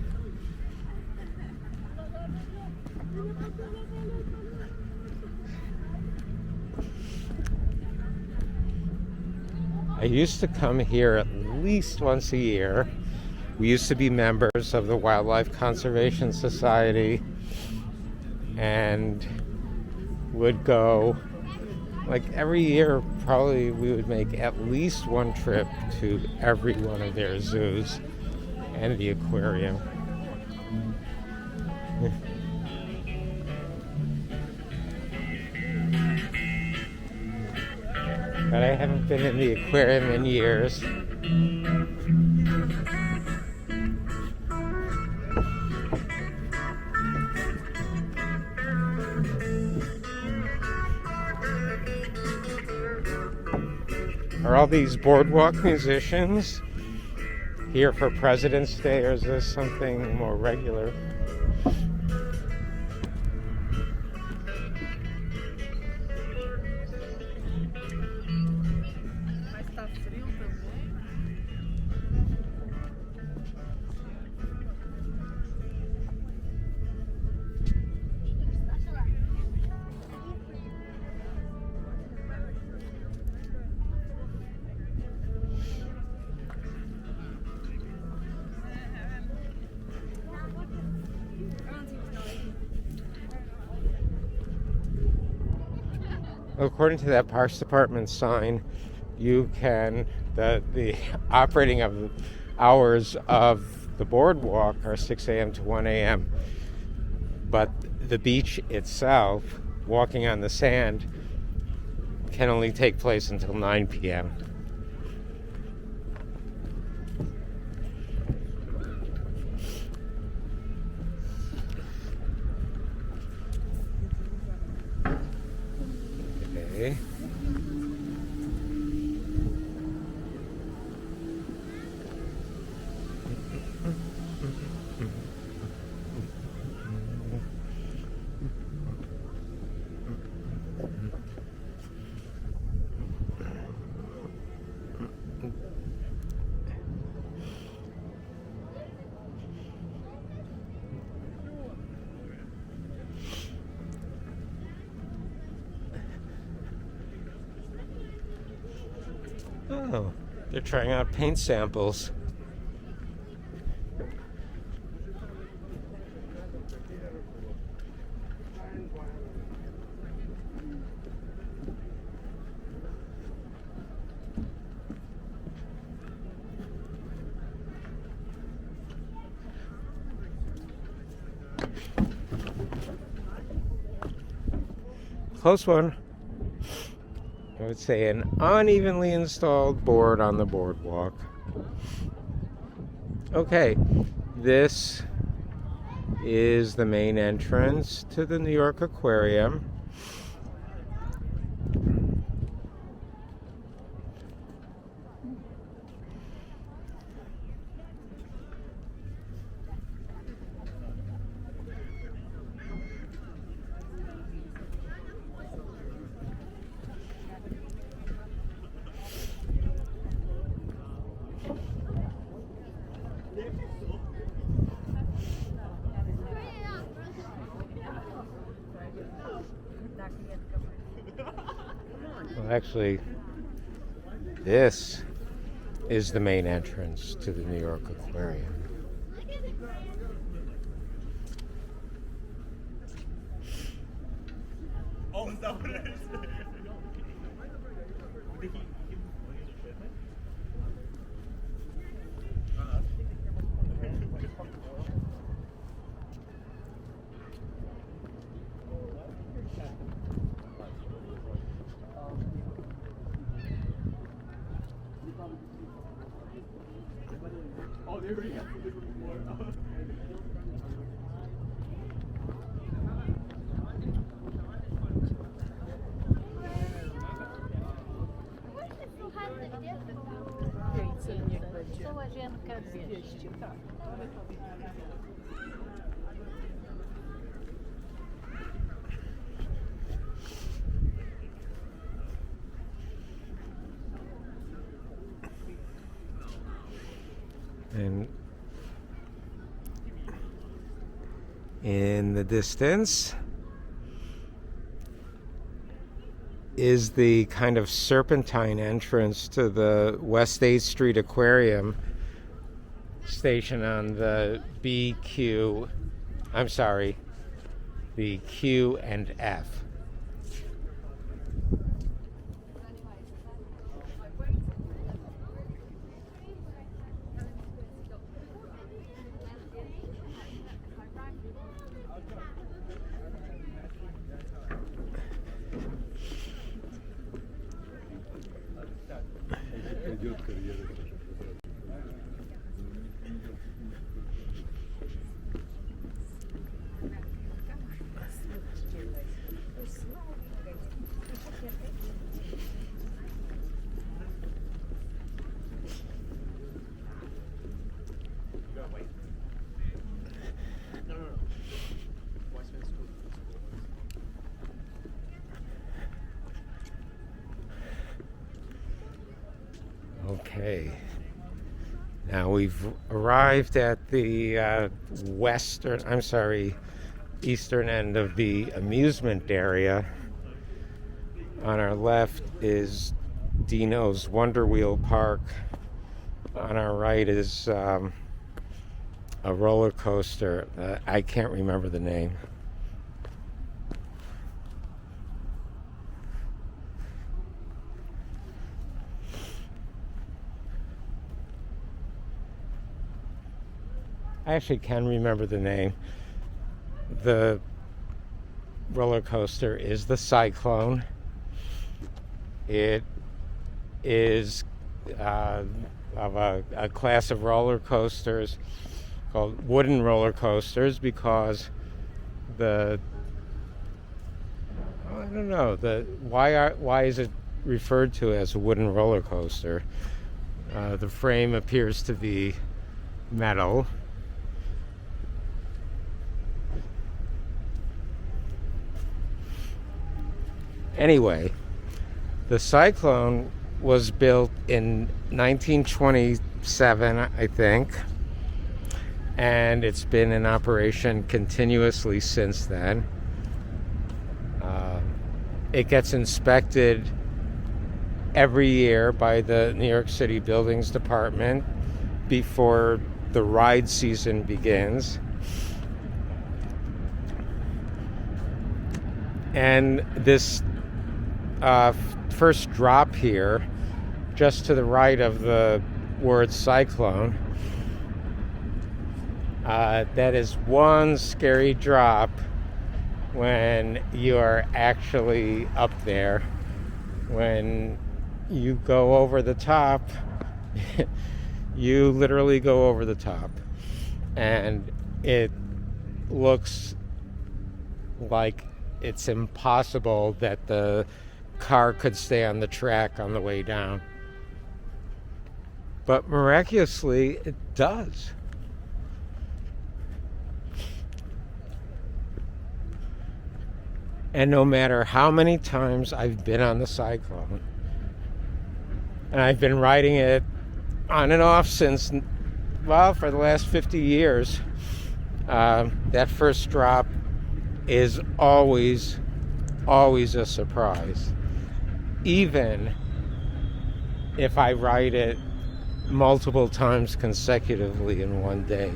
I used to come here at least once a year We used to be members of the Wildlife Conservation Society and would go, like every year, probably we would make at least one trip to every one of their zoos and the aquarium. But I haven't been in the aquarium in years. Are all these boardwalk musicians here for President's Day, or is this something more regular? According to that Parks Department sign, you can, the operating of hours of the boardwalk are 6 a.m. to 1 a.m. But the beach itself, walking on the sand, can only take place until 9 p.m. Okay. Oh, they're trying out paint samples. Close one. I would say an unevenly installed board on the boardwalk. Okay, this is the main entrance to the New York Aquarium. Well, actually, this is the main entrance to the New York Aquarium. Oh, is that what it is? Oh, they already have this before. Łazienka 200, tak. And in the distance is the kind of serpentine entrance to the West 8th Street Aquarium. station on the BQ. I'm sorry, the Q and F. Okay, now we've arrived at the eastern end of the amusement area. On our left is Dino's Wonder Wheel Park. On our right is a roller coaster. I can't remember the name. I actually can remember the name. The roller coaster is the Cyclone. It is of a class of roller coasters called wooden roller coasters because why is it referred to as a wooden roller coaster? The frame appears to be metal. Anyway, the Cyclone was built in 1927, I think, and it's been in operation continuously since then. It gets inspected every year by the New York City Buildings Department before the ride season begins. And this first drop here, just to the right of the word Cyclone, that is one scary drop when you are actually up there. When you go over the top, you literally go over the top, and it looks like it's impossible that the car could stay on the track on the way down. But miraculously, it does. And no matter how many times I've been on the Cyclone, and I've been riding it on and off since, for the last 50 years, that first drop is always a surprise. Even if I ride it multiple times consecutively in one day.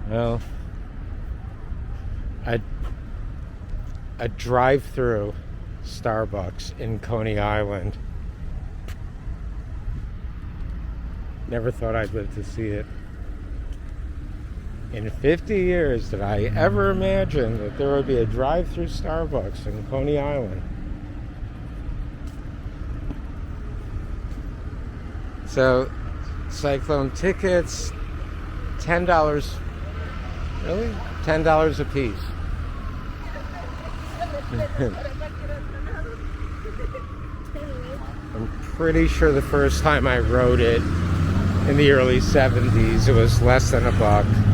Well, a drive-through Starbucks in Coney Island. Never thought I'd live to see it. In 50 years, did I ever imagine that there would be a drive-through Starbucks in Coney Island? So, Cyclone tickets, $10. Really? $10 a piece. I'm pretty sure the first time I rode it in the early 70s, it was less than $1.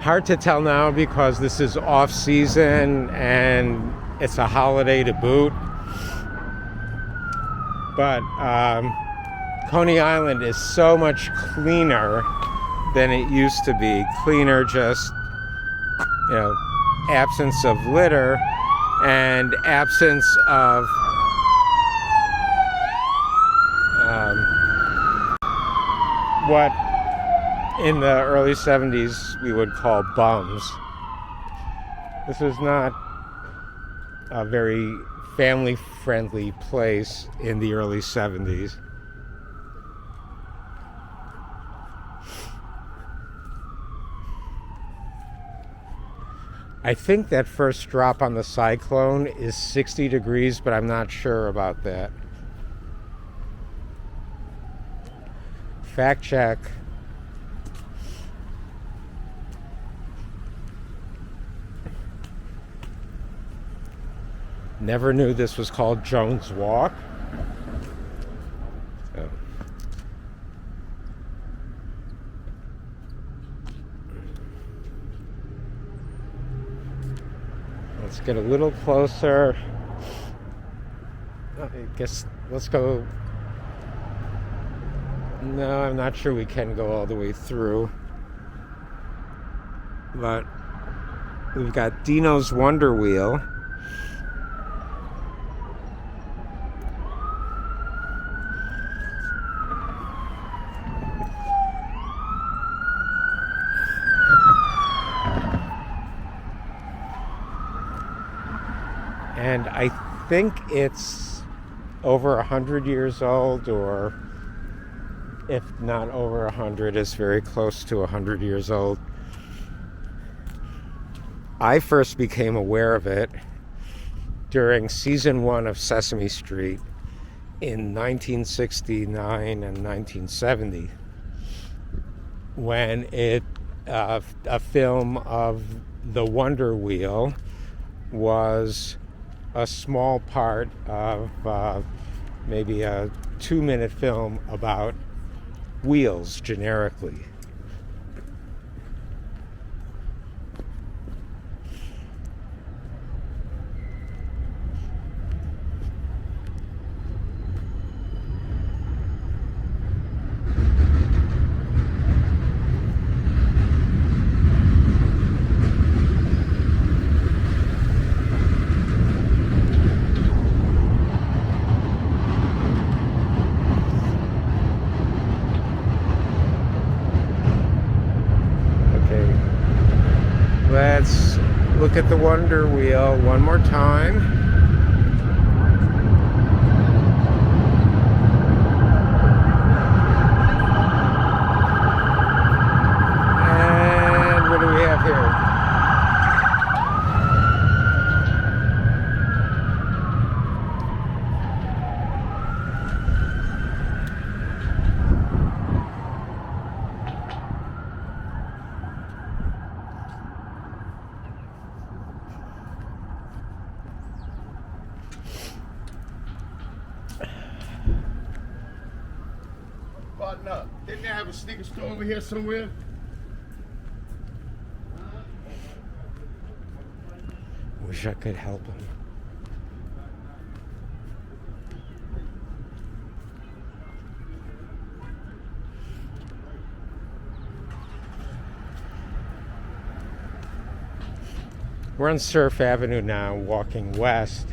Hard to tell now because this is off season and it's a holiday to boot. But Coney Island is so much cleaner than it used to be. Cleaner, just, absence of litter and absence of what in the early 70s we would call bums. This is not a very family-friendly place in the early 70s. I think that first drop on the cyclone is 60 degrees, but I'm not sure about that. Fact check. Never knew this was called Jones Walk. So. Let's get a little closer. I guess let's go. No, I'm not sure we can go all the way through. But we've got Dino's Wonder Wheel. And I think it's over 100 years old, or if not over 100, it's very close to 100 years old. I first became aware of it during season 1 of Sesame Street in 1969 and 1970, when a film of the Wonder Wheel was a small part of maybe a 2-minute film about wheels generically. Let's look at the Wonder Wheel one more time. And what do we have here? Partner, didn't they have a sneaker store over here somewhere? Wish I could help him. We're on Surf Avenue now, walking west.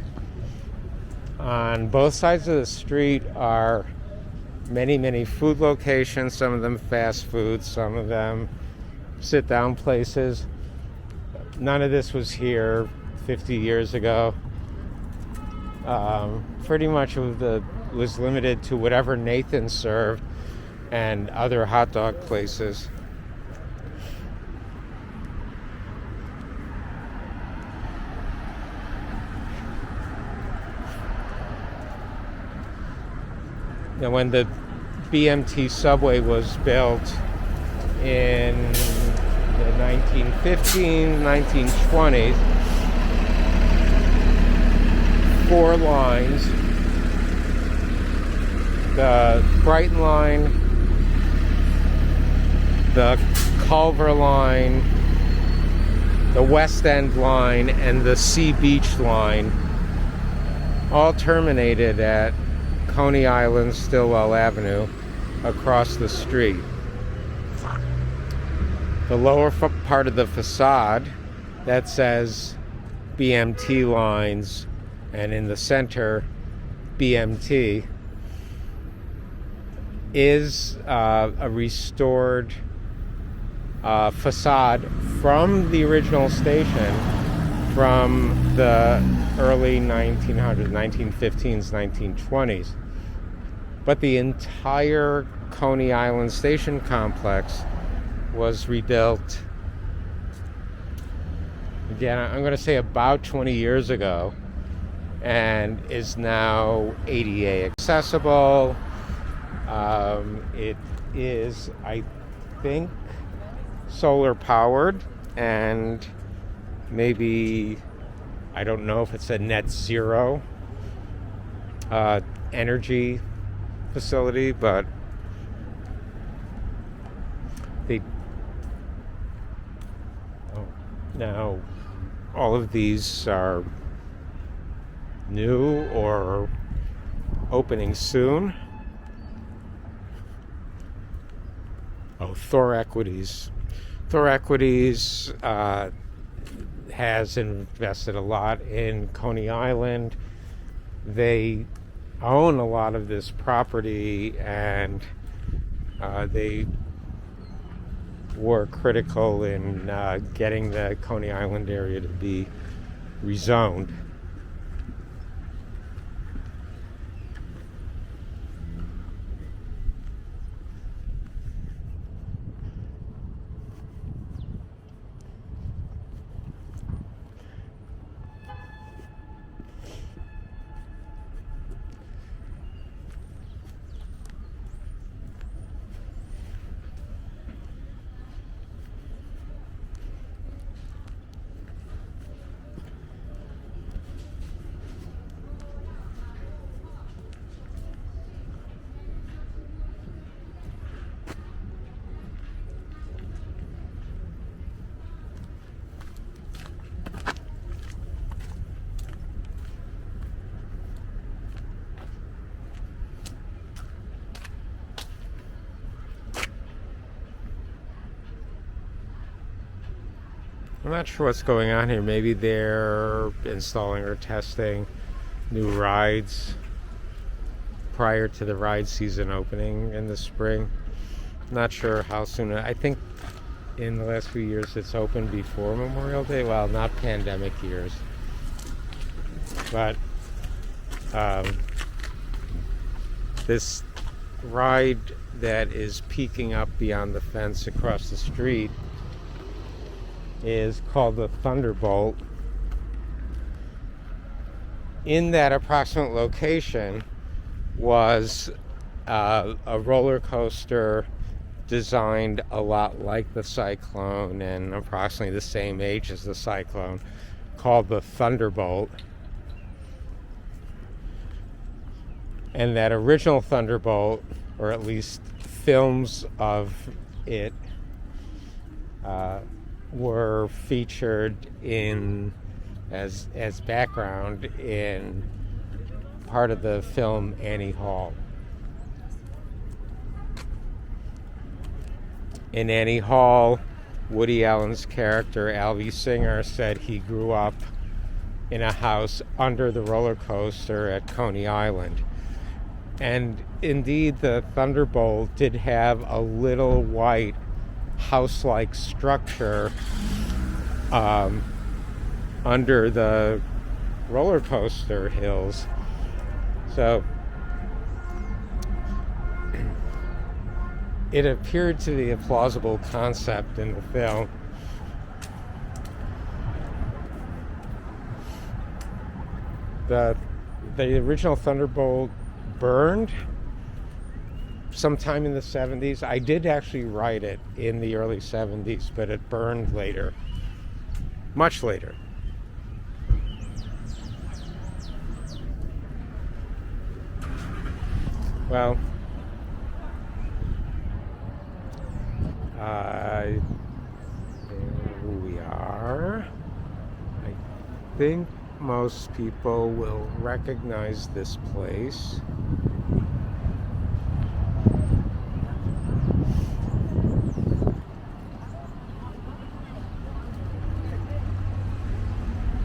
On both sides of the street are many food locations, some of them fast food, some of them sit-down places. None of this was here 50 years ago. Pretty much was limited to whatever Nathan served and other hot dog places. when the BMT subway was built in the 1915s, 1920s, 4 lines: the Brighton line, the Culver line, the West End line, and the Sea Beach line, all terminated at Coney Island, Stillwell Avenue, across the street. The lower part of the facade that says BMT lines, and in the center BMT, is a restored facade from the original station from the early 1900s, 1915s, 1920s. But the entire Coney Island station complex was rebuilt, again, I'm going to say about 20 years ago, and is now ADA accessible. It is, I think, solar powered, and maybe, I don't know if it's a net zero energy facility, but now all of these are new or opening soon. Thor Equities. Thor Equities has invested a lot in Coney Island. They own a lot of this property, and they were critical in getting the Coney Island area to be rezoned. I'm not sure what's going on here. Maybe they're installing or testing new rides prior to the ride season opening in the spring. Not sure how soon. I think in the last few years it's opened before Memorial Day. Well, not pandemic years. But this ride that is peeking up beyond the fence across the street is called the Thunderbolt. In that approximate location was a roller coaster designed a lot like the Cyclone and approximately the same age as the Cyclone, called the Thunderbolt. And that original Thunderbolt, or at least films of it, were featured in as background in part of the film Annie Hall. In Annie Hall, Woody Allen's character Alvy Singer said he grew up in a house under the roller coaster at Coney Island. And indeed, the Thunderbolt did have a little white house-like structure under the roller coaster hills. So it appeared to be a plausible concept in the film. The original Thunderbolt burned sometime in the 70s. I did actually write it in the early 70s, but it burned later, much later. Well, there we are. I think most people will recognize this place.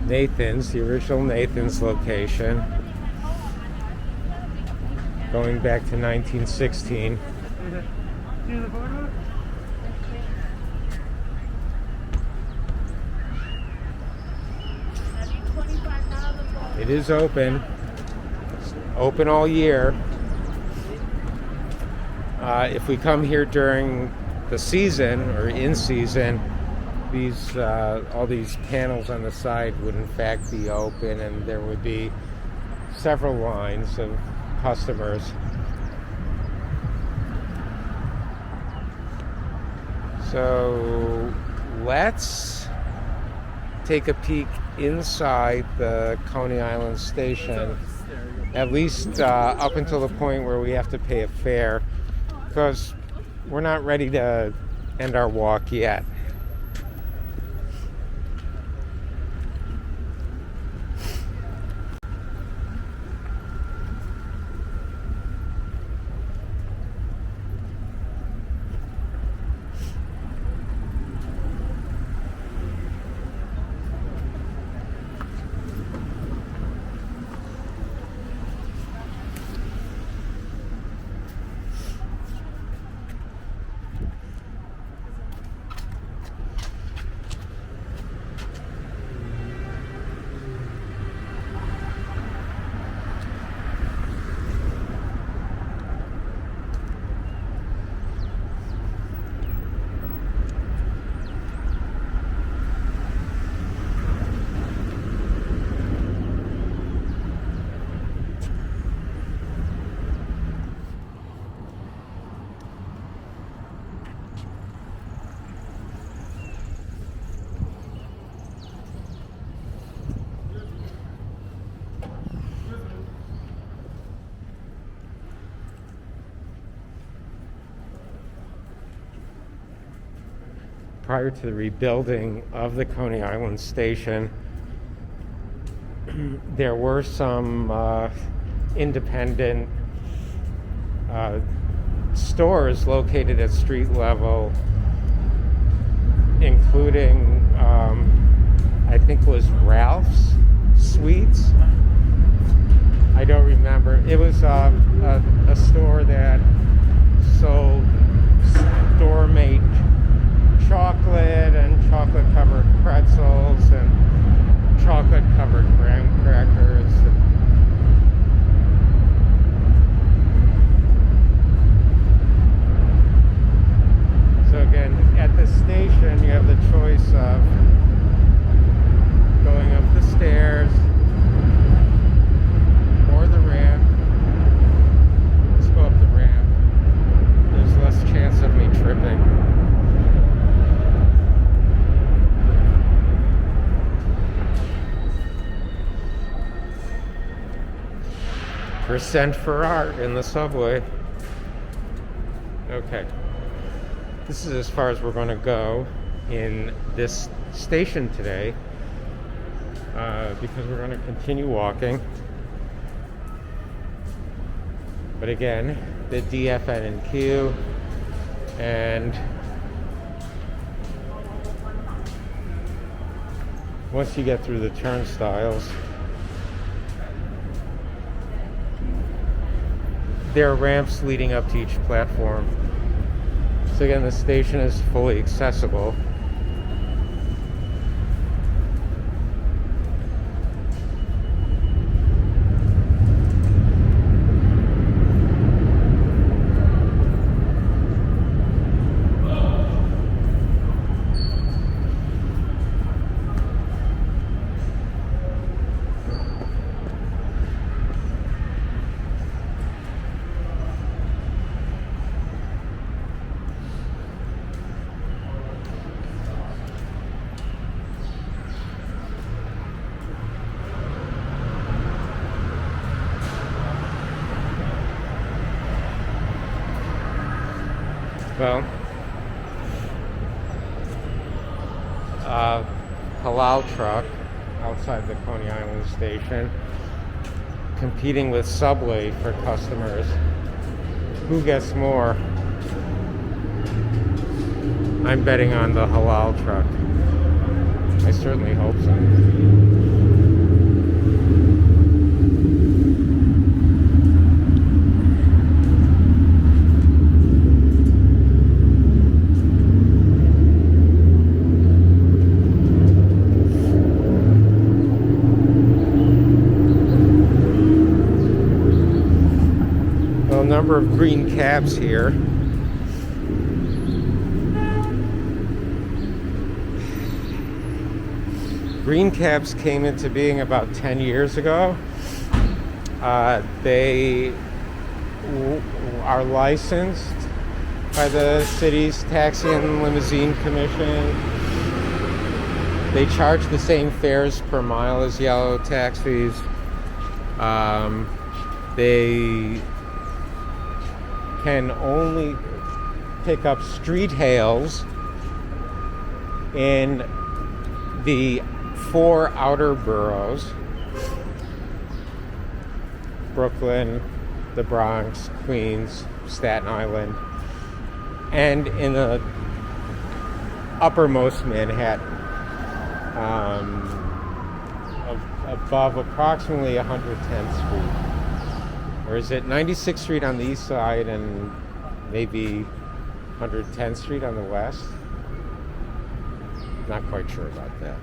Nathan's, the original Nathan's location, going back to 1916. It is open. It's open all year. If we come here during the season or in season, these all these panels on the side would in fact be open, and there would be several lines of customers. So let's take a peek inside the Coney Island station, at least up until the point where we have to pay a fare, because we're not ready to end our walk yet. Prior to the rebuilding of the Coney Island station, there were some independent stores located at street level, including I think it was Ralph's Sweets. I don't remember. It was a store that sold store-made chocolate and chocolate-covered pretzels and chocolate-covered graham crackers. So again, at the station, you have the choice of going up the stairs or the ramp. Let's go up the ramp. There's less chance of me tripping. Percent for art in the subway. Okay. This is as far as we're going to go in this station today, because we're going to continue walking. But again, the DFN&Q and once you get through the turnstiles, there are ramps leading up to each platform. So again, the station is fully accessible. Well, halal truck outside the Coney Island station, competing with Subway for customers. Who gets more? I'm betting on the halal truck. I certainly hope so. Well, a number of green cabs here. Green cabs came into being about 10 years ago. They are licensed by the city's Taxi and Limousine Commission. They charge the same fares per mile as yellow taxis. They can only pick up street hails in the 4 outer boroughs: Brooklyn, the Bronx, Queens, Staten Island, and in the uppermost Manhattan, above approximately 110th Street. Or is it 96th Street on the east side and maybe 110th Street on the west? Not quite sure about that.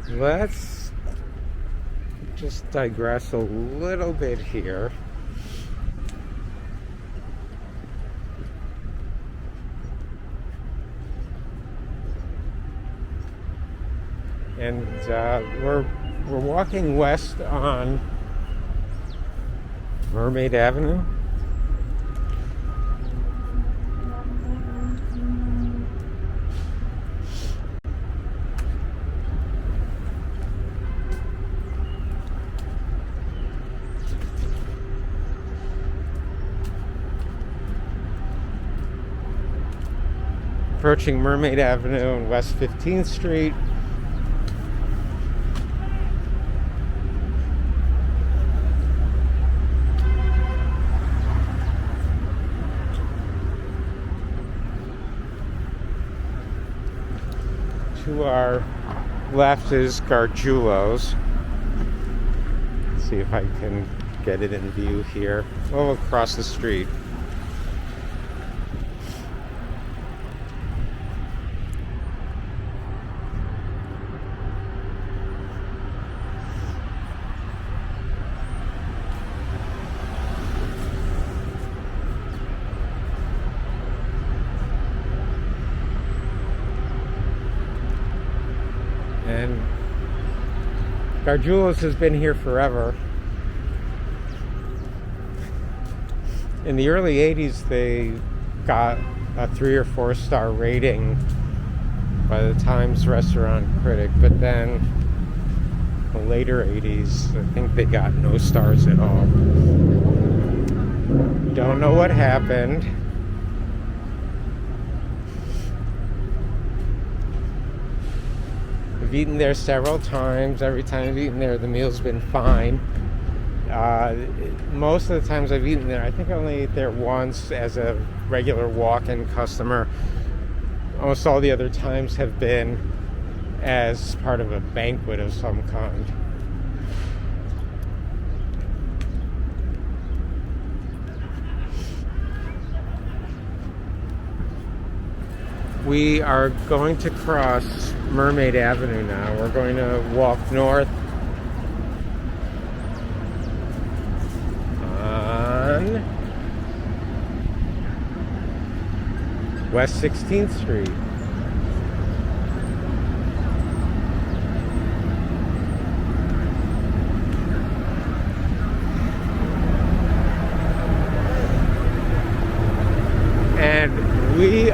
Let's just digress a little bit here. And we're walking west on Mermaid Avenue. Approaching Mermaid Avenue and West 15th Street. To our left is Gargiulo's. Let's see if I can get it in view here. Oh, across the street. And Gargiulo's has been here forever. In the early 80s, they got a 3 or 4 star rating by the Times Restaurant Critic, but then in the later 80s, I think they got no stars at all. Don't know what happened. I've eaten there several times. Every time I've eaten there, the meal's been fine. Most of the times I've eaten there, I think I only ate there once as a regular walk-in customer. Almost all the other times have been as part of a banquet of some kind. We are going to cross Mermaid Avenue now. We're going to walk north on West 16th Street.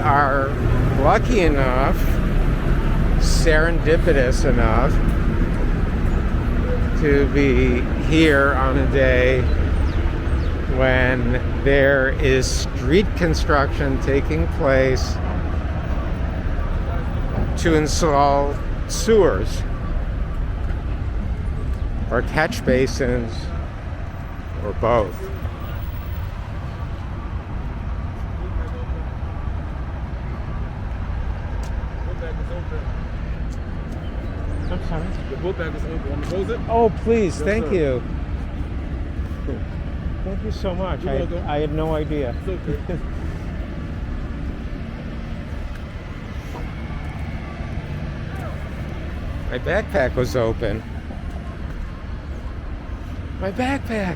are lucky enough, serendipitous enough, to be here on a day when there is street construction taking place to install sewers or catch basins or both. I'm sorry? The boat bag is open. Want to close it? Oh, please, Yes, thank sir. you. Thank you so much. You're welcome. I had no idea. It's okay. My backpack was open. My backpack.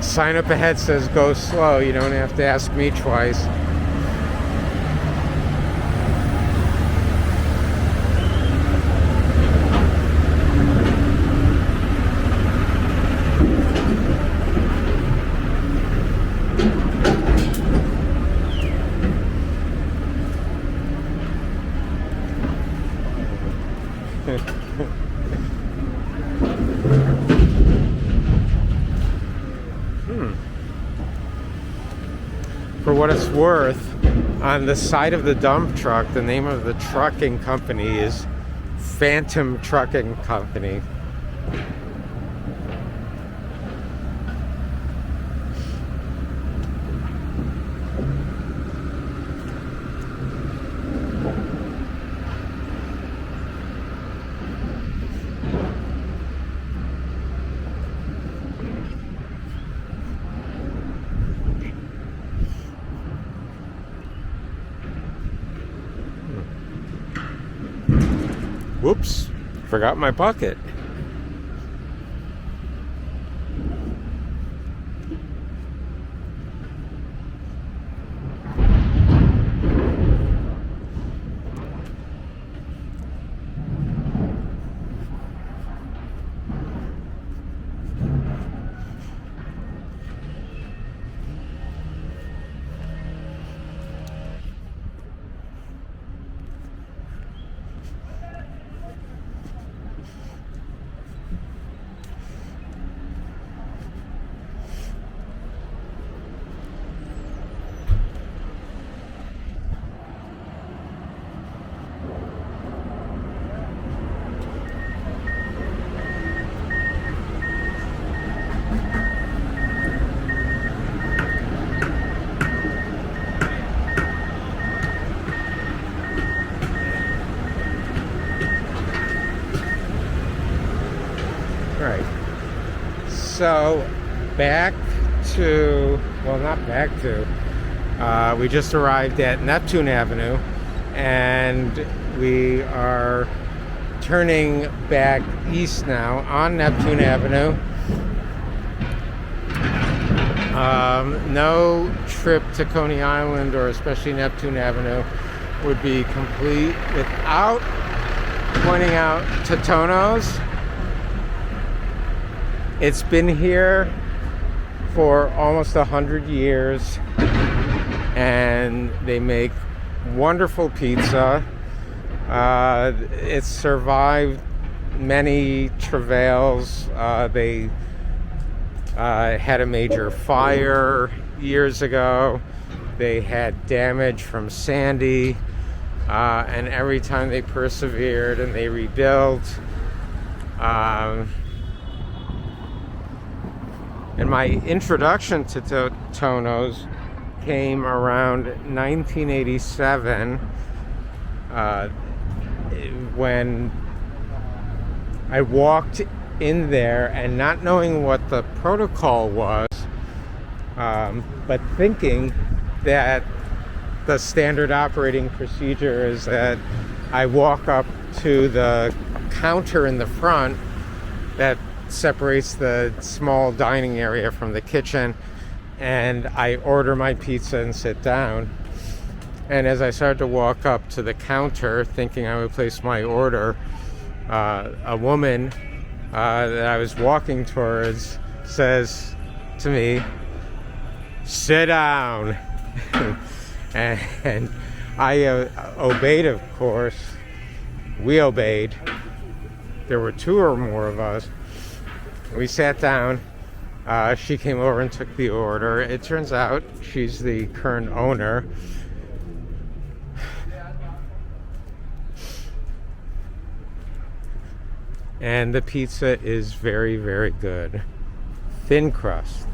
Sign up ahead says go slow. You don't have to ask me twice. For what it's worth, on the side of the dump truck, the name of the trucking company is Phantom Trucking Company. Whoops, forgot my bucket. So back to, well, not back to, we just arrived at Neptune Avenue and we are turning back east now on Neptune Avenue. No trip to Coney Island or especially Neptune Avenue would be complete without pointing out Totono's. It's been here for almost 100 years and they make wonderful pizza. It's survived many travails. They had a major fire years ago. They had damage from Sandy, and every time they persevered and they rebuilt. And my introduction to Totono's came around 1987 when I walked in there and not knowing what the protocol was, but thinking that the standard operating procedure is that I walk up to the counter in the front that separates the small dining area from the kitchen, and I order my pizza and sit down. And as I started to walk up to the counter, thinking I would place my order, a woman that I was walking towards says to me, "Sit down." And I obeyed, of course. We obeyed. There were two or more of us. We sat down. She came over and took the order. It turns out she's the current owner. And the pizza is very, very good. Thin crust.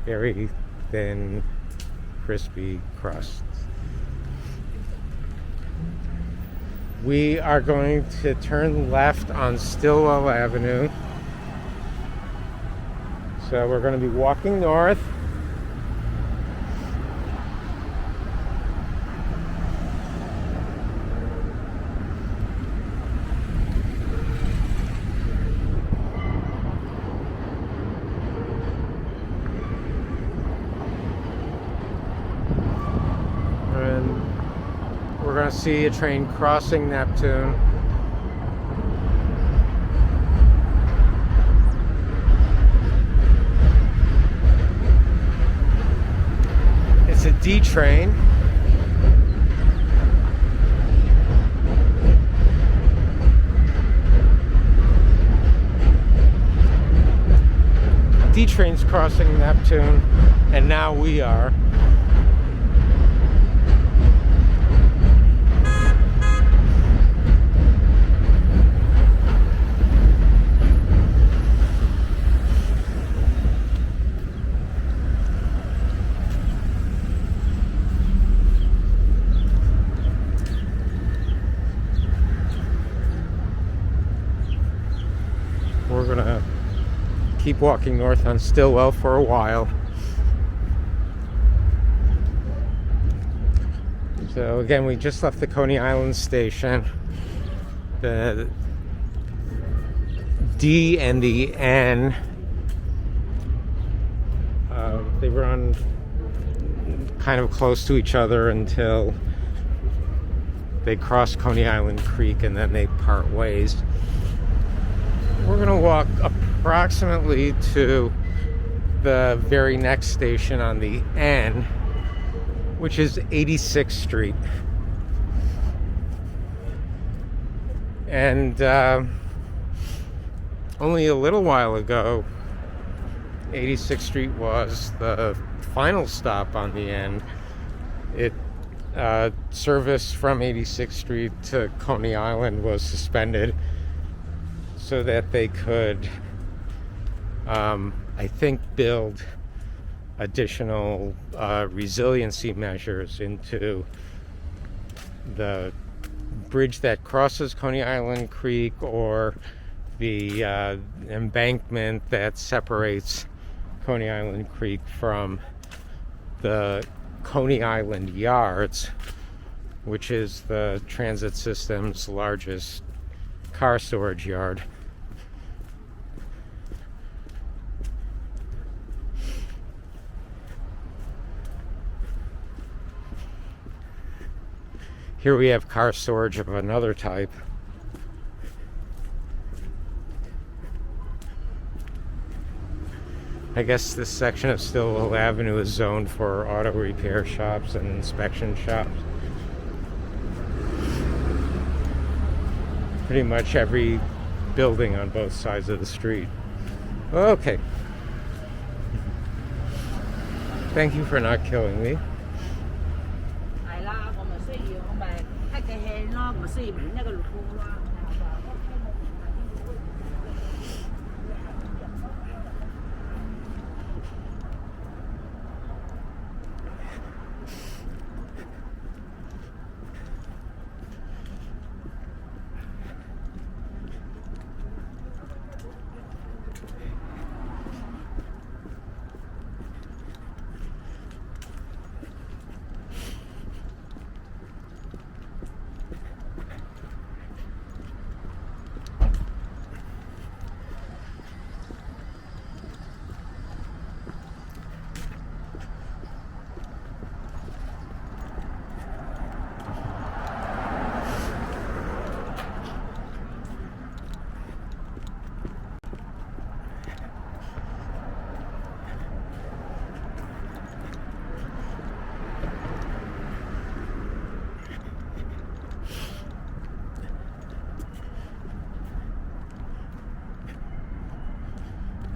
Very thin, crispy crust. We are going to turn left on Stillwell Avenue. So we're going to be walking north. We're going to see a train crossing Neptune. It's a D train. D train's crossing Neptune, and now we are. We're gonna keep walking north on Stillwell for a while. So again, we just left the Coney Island station. The D and the N, they run kind of close to each other until they cross Coney Island Creek, and then they part ways. We're going to walk approximately to the very next station on the N, which is 86th Street. And only a little while ago, 86th Street was the final stop on the N. It service from 86th Street to Coney Island was suspended so that they could, I think, build additional resiliency measures into the bridge that crosses Coney Island Creek, or the embankment that separates Coney Island Creek from the Coney Island Yards, which is the transit system's largest car storage yard. Here we have car storage of another type. I guess this section of Stillwell Avenue is zoned for auto repair shops and inspection shops. Pretty much every building on both sides of the street. Okay. Thank you for not killing me.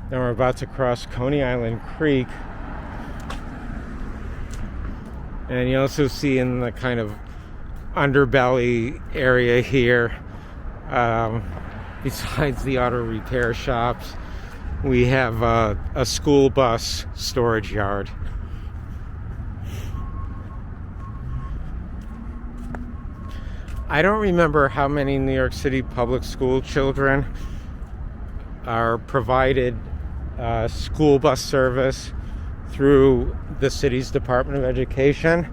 Then we're about to cross Coney Island Creek. And you also see in the kind of underbelly area here, besides the auto repair shops, we have a school bus storage yard. I don't remember how many New York City public school children are provided school bus service through the city's Department of Education,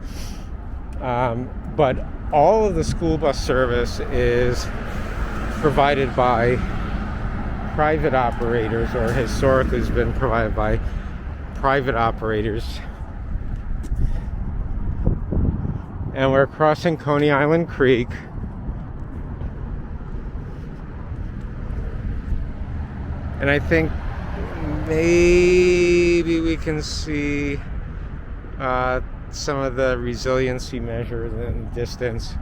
but all of the school bus service is provided by private operators, or historically has been provided by private operators. And we're crossing Coney Island Creek. And I think maybe we can see some of the resiliency measures in the distance.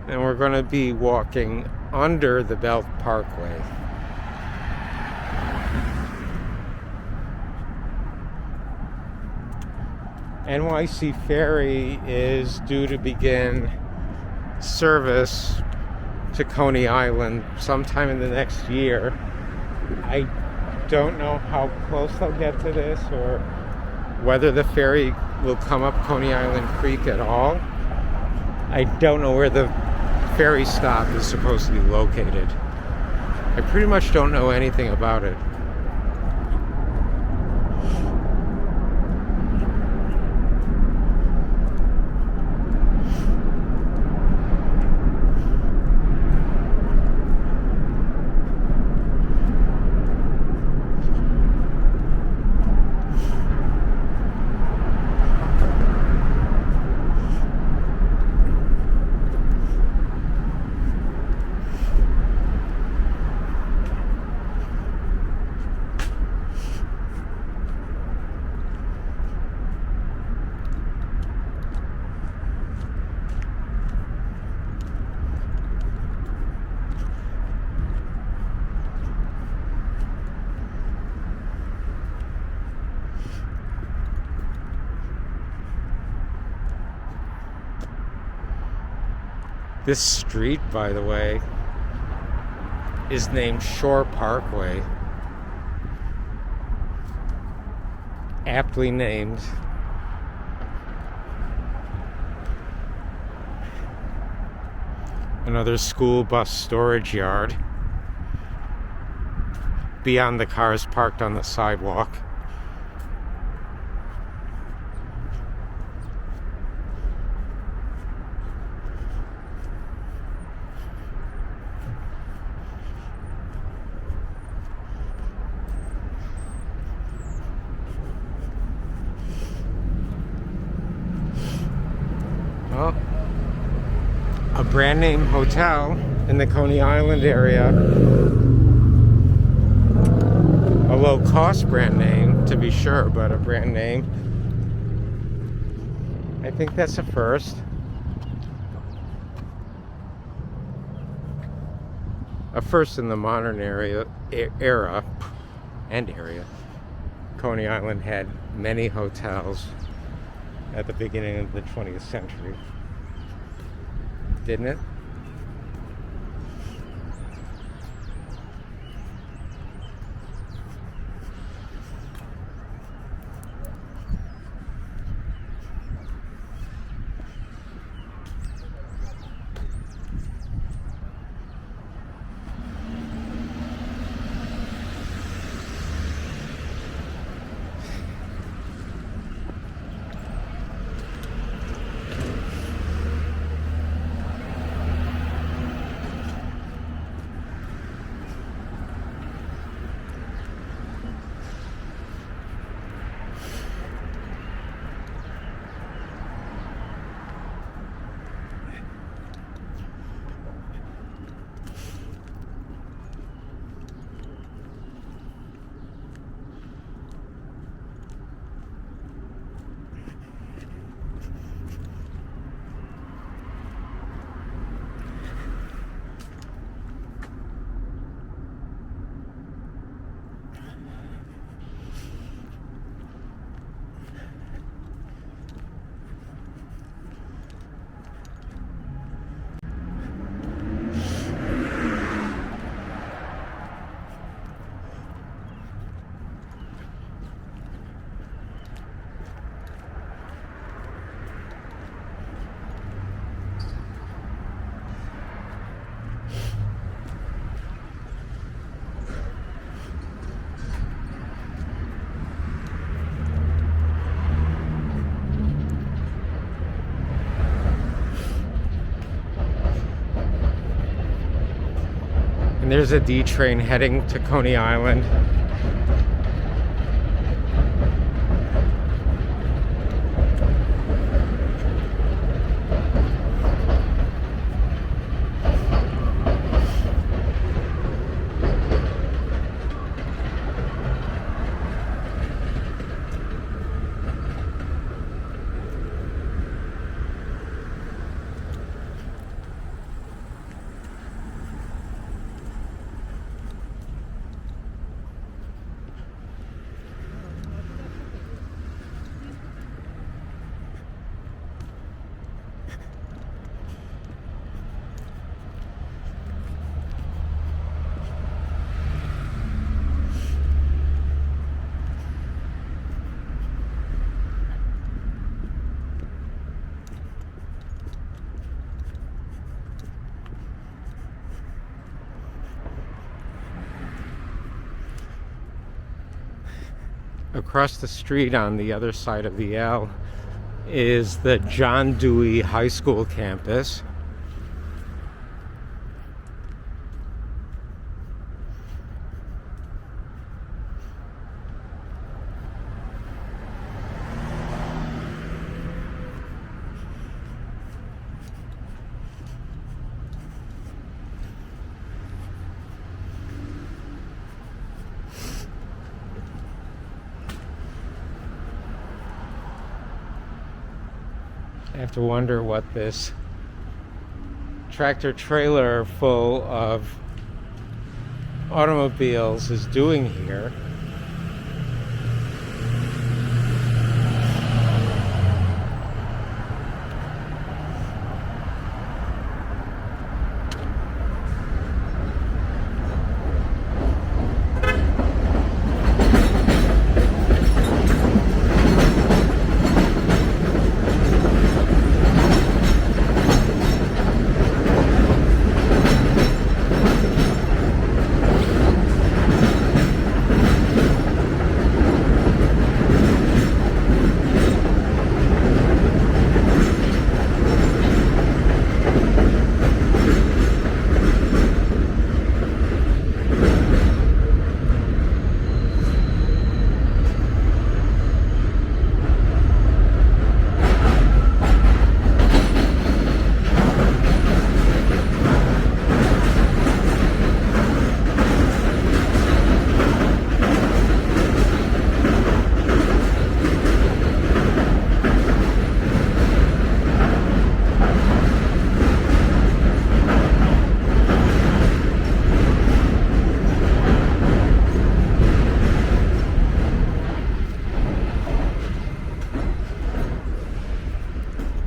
And we're going to be walking under the Belt Parkway. NYC Ferry is due to begin service to Coney Island sometime in the next year. I don't know how close they'll get to this or whether the ferry will come up Coney Island Creek at all. I don't know where the ferry stop is supposed to be located. I pretty much don't know anything about it. This street, by the way, is named Shore Parkway. Aptly named. Another school bus storage yard beyond the cars parked on the sidewalk. Well, a brand name hotel in the Coney Island area. A low cost brand name, to be sure, but a brand name. I think that's a first. A first in the modern era. Coney Island had many hotels at the beginning of the 20th century. Didn't it? And there's a D train heading to Coney Island. Across the street on the other side of the L is the John Dewey High School campus. I have to wonder what this tractor trailer full of automobiles is doing here.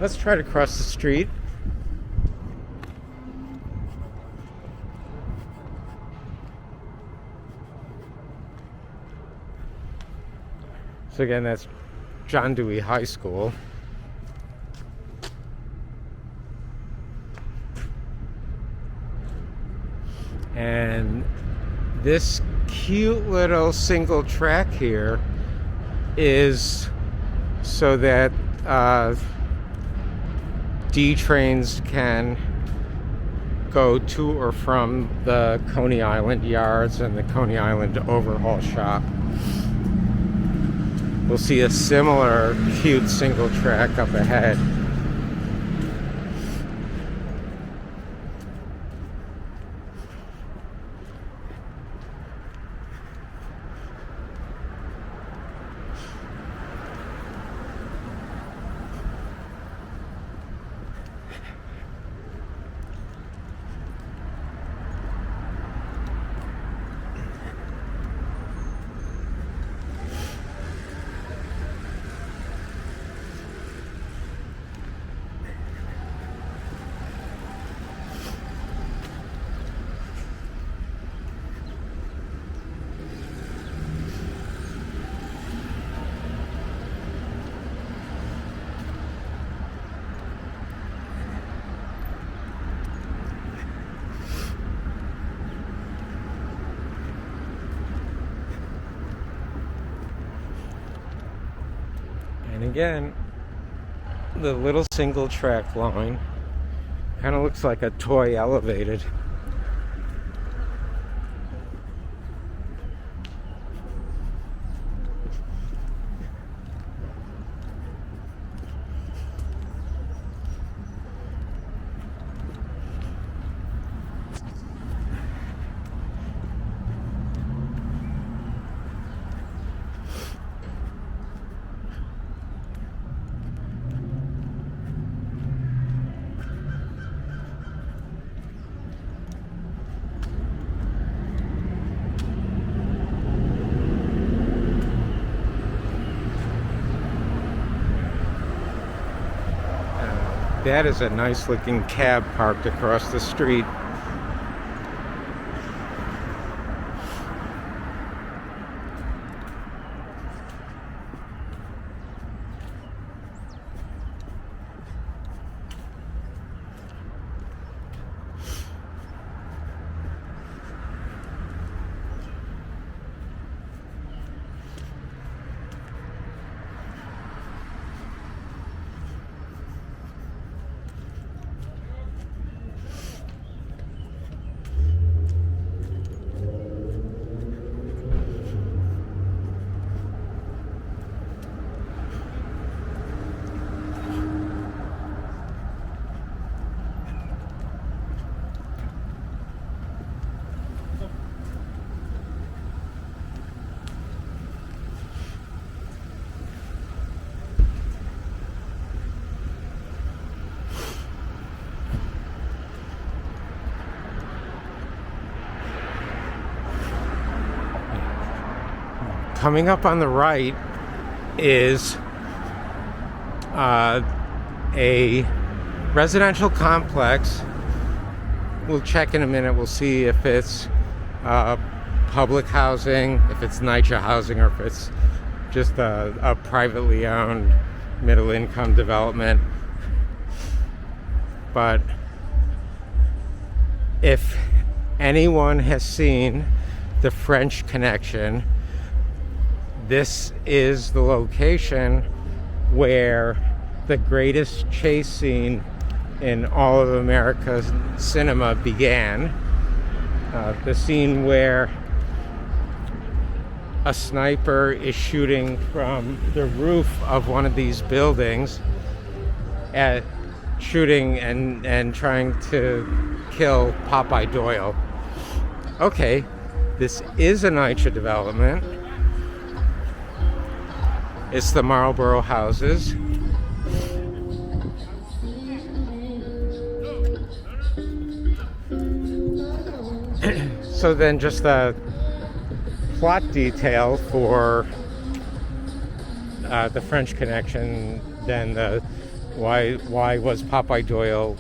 Let's try to cross the street. So again, that's John Dewey High School. And this cute little single track here is so that D trains can go to or from the Coney Island yards and the Coney Island overhaul shop. We'll see a similar cute single track up ahead. And again, the little single track line kind of looks like a toy elevated. that is a nice looking cab parked across the street. Coming up on the right is a residential complex. We'll check in a minute. We'll see if it's public housing, if it's NYCHA housing, or if it's just a privately owned middle income development. But if anyone has seen The French Connection, this is the location where the greatest chase scene in all of America's cinema began. The scene where a sniper is shooting from the roof of one of these buildings, shooting and trying to kill Popeye Doyle. Okay, this is a NYCHA development. It's the Marlborough houses. So then just the plot detail for the French Connection, then why was Popeye Doyle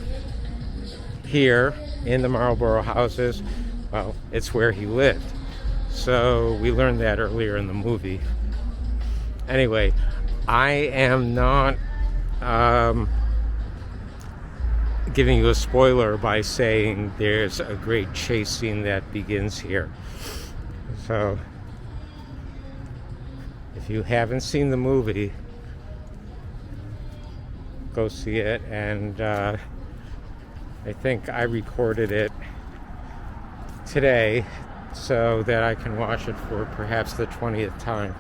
here in the Marlborough houses? Well, it's where he lived. So we learned that earlier in the movie. Anyway, I am not giving you a spoiler by saying there's a great chase scene that begins here. So, if you haven't seen the movie, go see it. And I think I recorded it today so that I can watch it for perhaps the 20th time.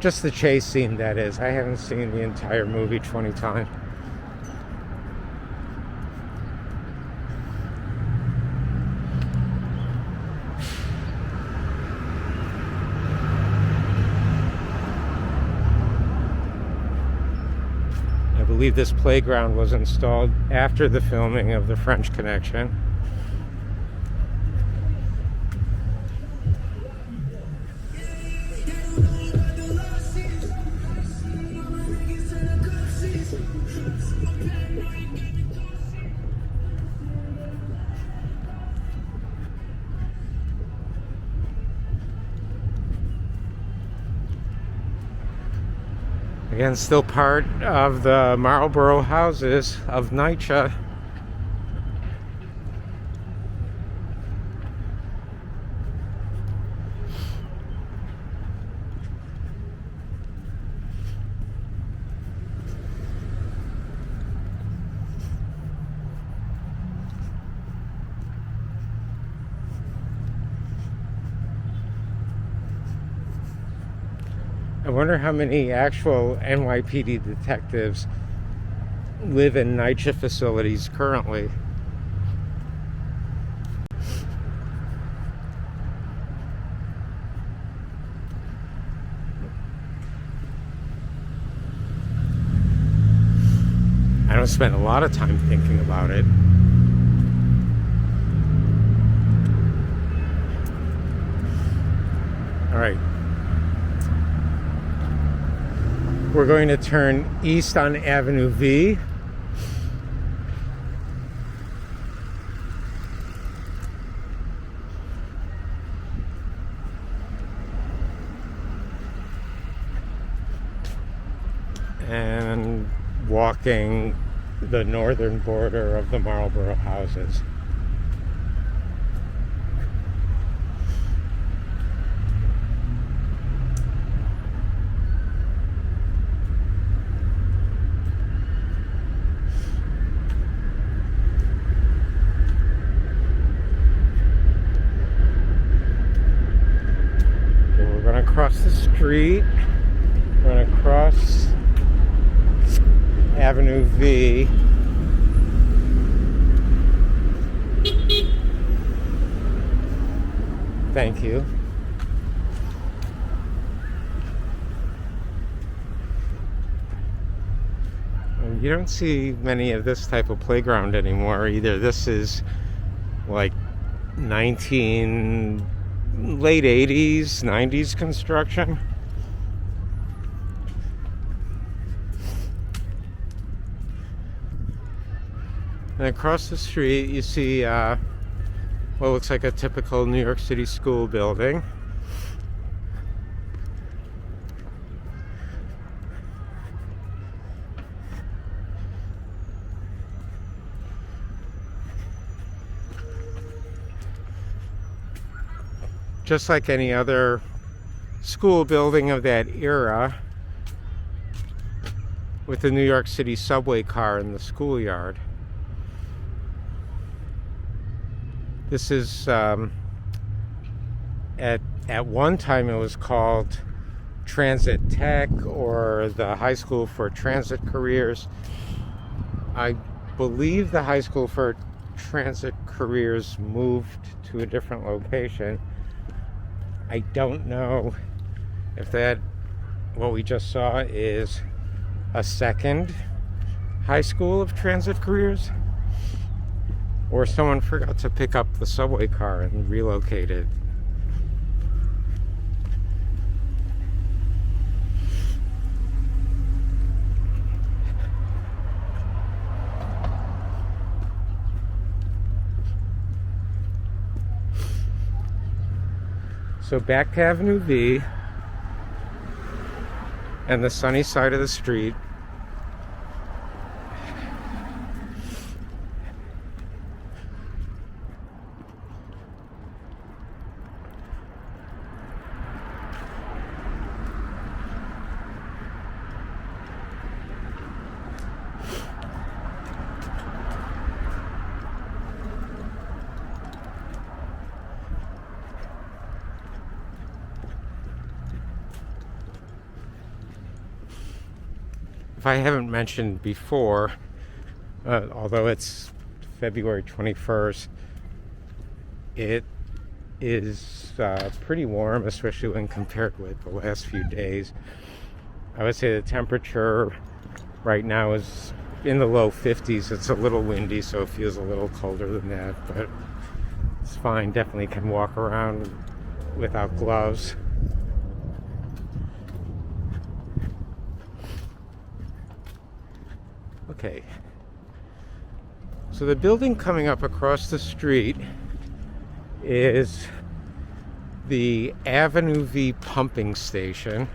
Just the chase scene, that is. I haven't seen the entire movie 20 times. I believe this playground was installed after the filming of The French Connection. Again, still part of the Marlborough houses of NYCHA. I wonder how many actual NYPD detectives live in NYCHA facilities currently. I don't spend a lot of time thinking about it. All right. We're going to turn east on Avenue V. And walking the northern border of the Marlborough houses. We're going to cross the street. We're going to cross Avenue V. Thank you. You don't see many of this type of playground anymore either. This is like late 80s, 90s construction. And across the street you see what looks like a typical New York City school building. Just like any other school building of that era, with the New York City subway car in the schoolyard. This is, at one time it was called Transit Tech, or the High School for Transit Careers. I believe the High School for Transit Careers moved to a different location. I don't know if what we just saw is a second High School of Transit Careers, or someone forgot to pick up the subway car and relocate it. So back to Avenue V and the sunny side of the street. If I haven't mentioned before, although it's February 21st, it is pretty warm, especially when compared with the last few days. I would say the temperature right now is in the low 50s. It's a little windy, so it feels a little colder than that, but it's fine. Definitely can walk around without gloves. Okay, so the building coming up across the street is the Avenue V pumping station.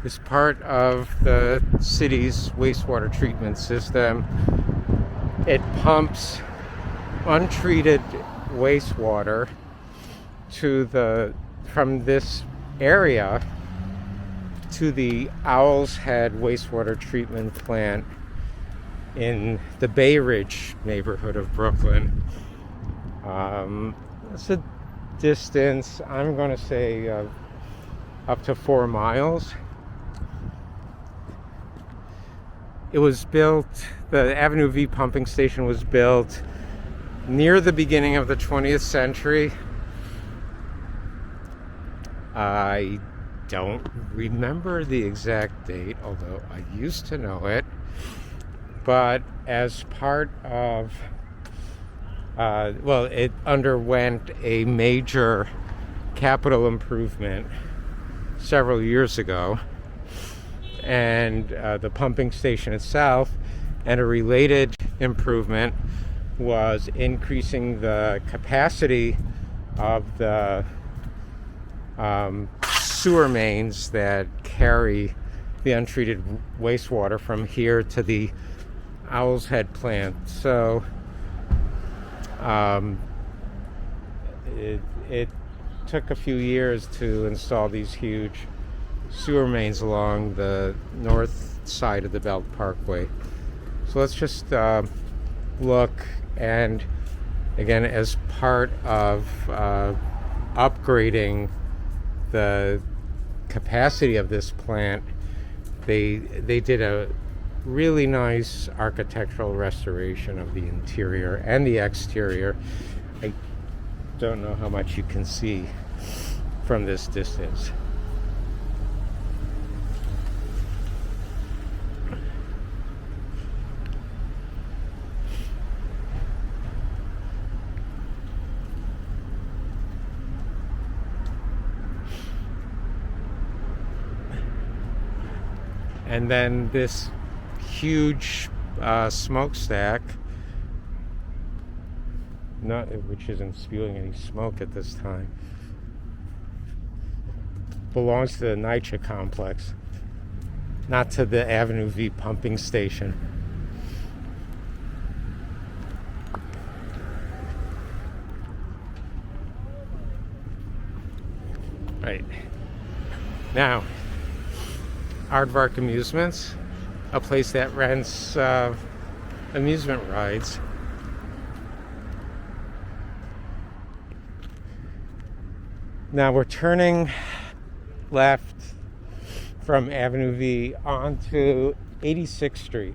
It's part of the city's wastewater treatment system. It pumps untreated wastewater from this area to the Owl's Head wastewater treatment plant in the Bay Ridge neighborhood of Brooklyn. It's a distance, I'm going to say, up to 4 miles. It was built, the Avenue V pumping station was built near the beginning of the 20th century. I don't remember the exact date, although I used to know it. But as part of, it underwent a major capital improvement several years ago, and the pumping station itself, and a related improvement was increasing the capacity of the sewer mains that carry the untreated wastewater from here to the Owl's Head plant. So it took a few years to install these huge sewer mains along the north side of the Belt Parkway. So let's just look, and again, as part of upgrading the capacity of this plant, they did a really nice architectural restoration of the interior and the exterior. I don't know how much you can see from this distance. And then this huge smokestack, which isn't spewing any smoke at this time, belongs to the NYCHA complex, not to the Avenue V pumping station. Right. Now, Aardvark Amusements, a place that rents amusement rides. Now we're turning left from Avenue V onto 86th Street.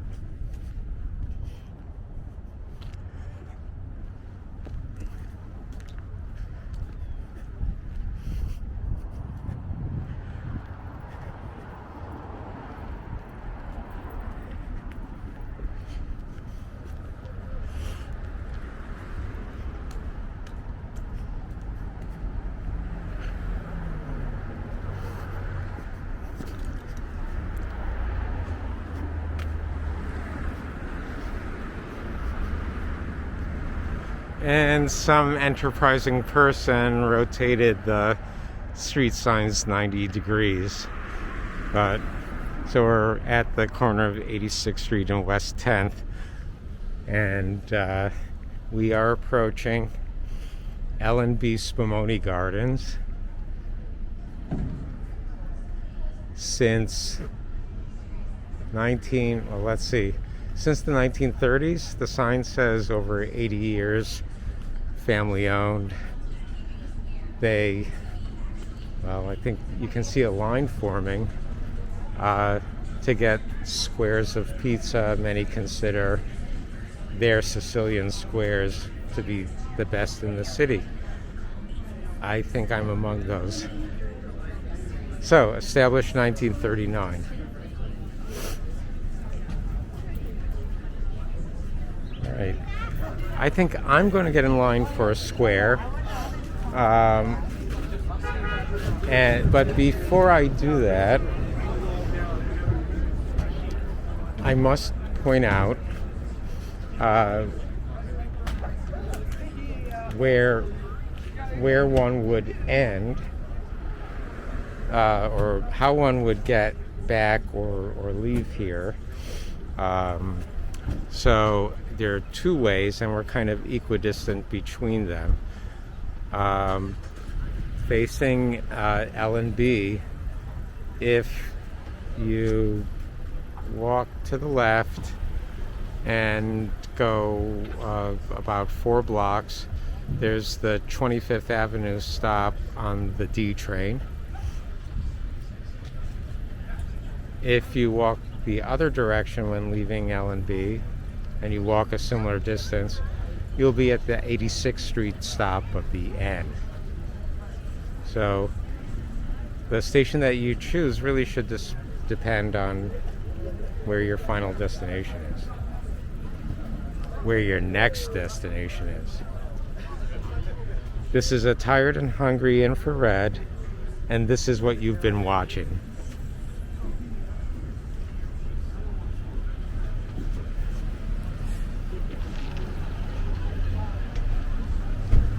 And some enterprising person rotated the street signs 90 degrees. So we're at the corner of 86th Street and West 10th. And we are approaching L&B Spumoni Gardens. Since since the 1930s. The sign says over 80 years, family owned. I think you can see a line forming to get squares of pizza. Many consider their Sicilian squares to be the best in the city. I think I'm among those. So, established 1939. All right. I think I'm going to get in line for a square. But before I do that, I must point out where one would end, or how one would get back or leave here. So there are two ways, and we're kind of equidistant between them. Facing L&B, if you walk to the left and go about 4 blocks, there's the 25th Avenue stop on the D train. If you walk the other direction when leaving L&B, and you walk a similar distance, you'll be at the 86th Street stop of the N. So the station that you choose really should just depend on where your final destination is, where your next destination is. This is a Tired and Hungry infrared, and this is what you've been watching.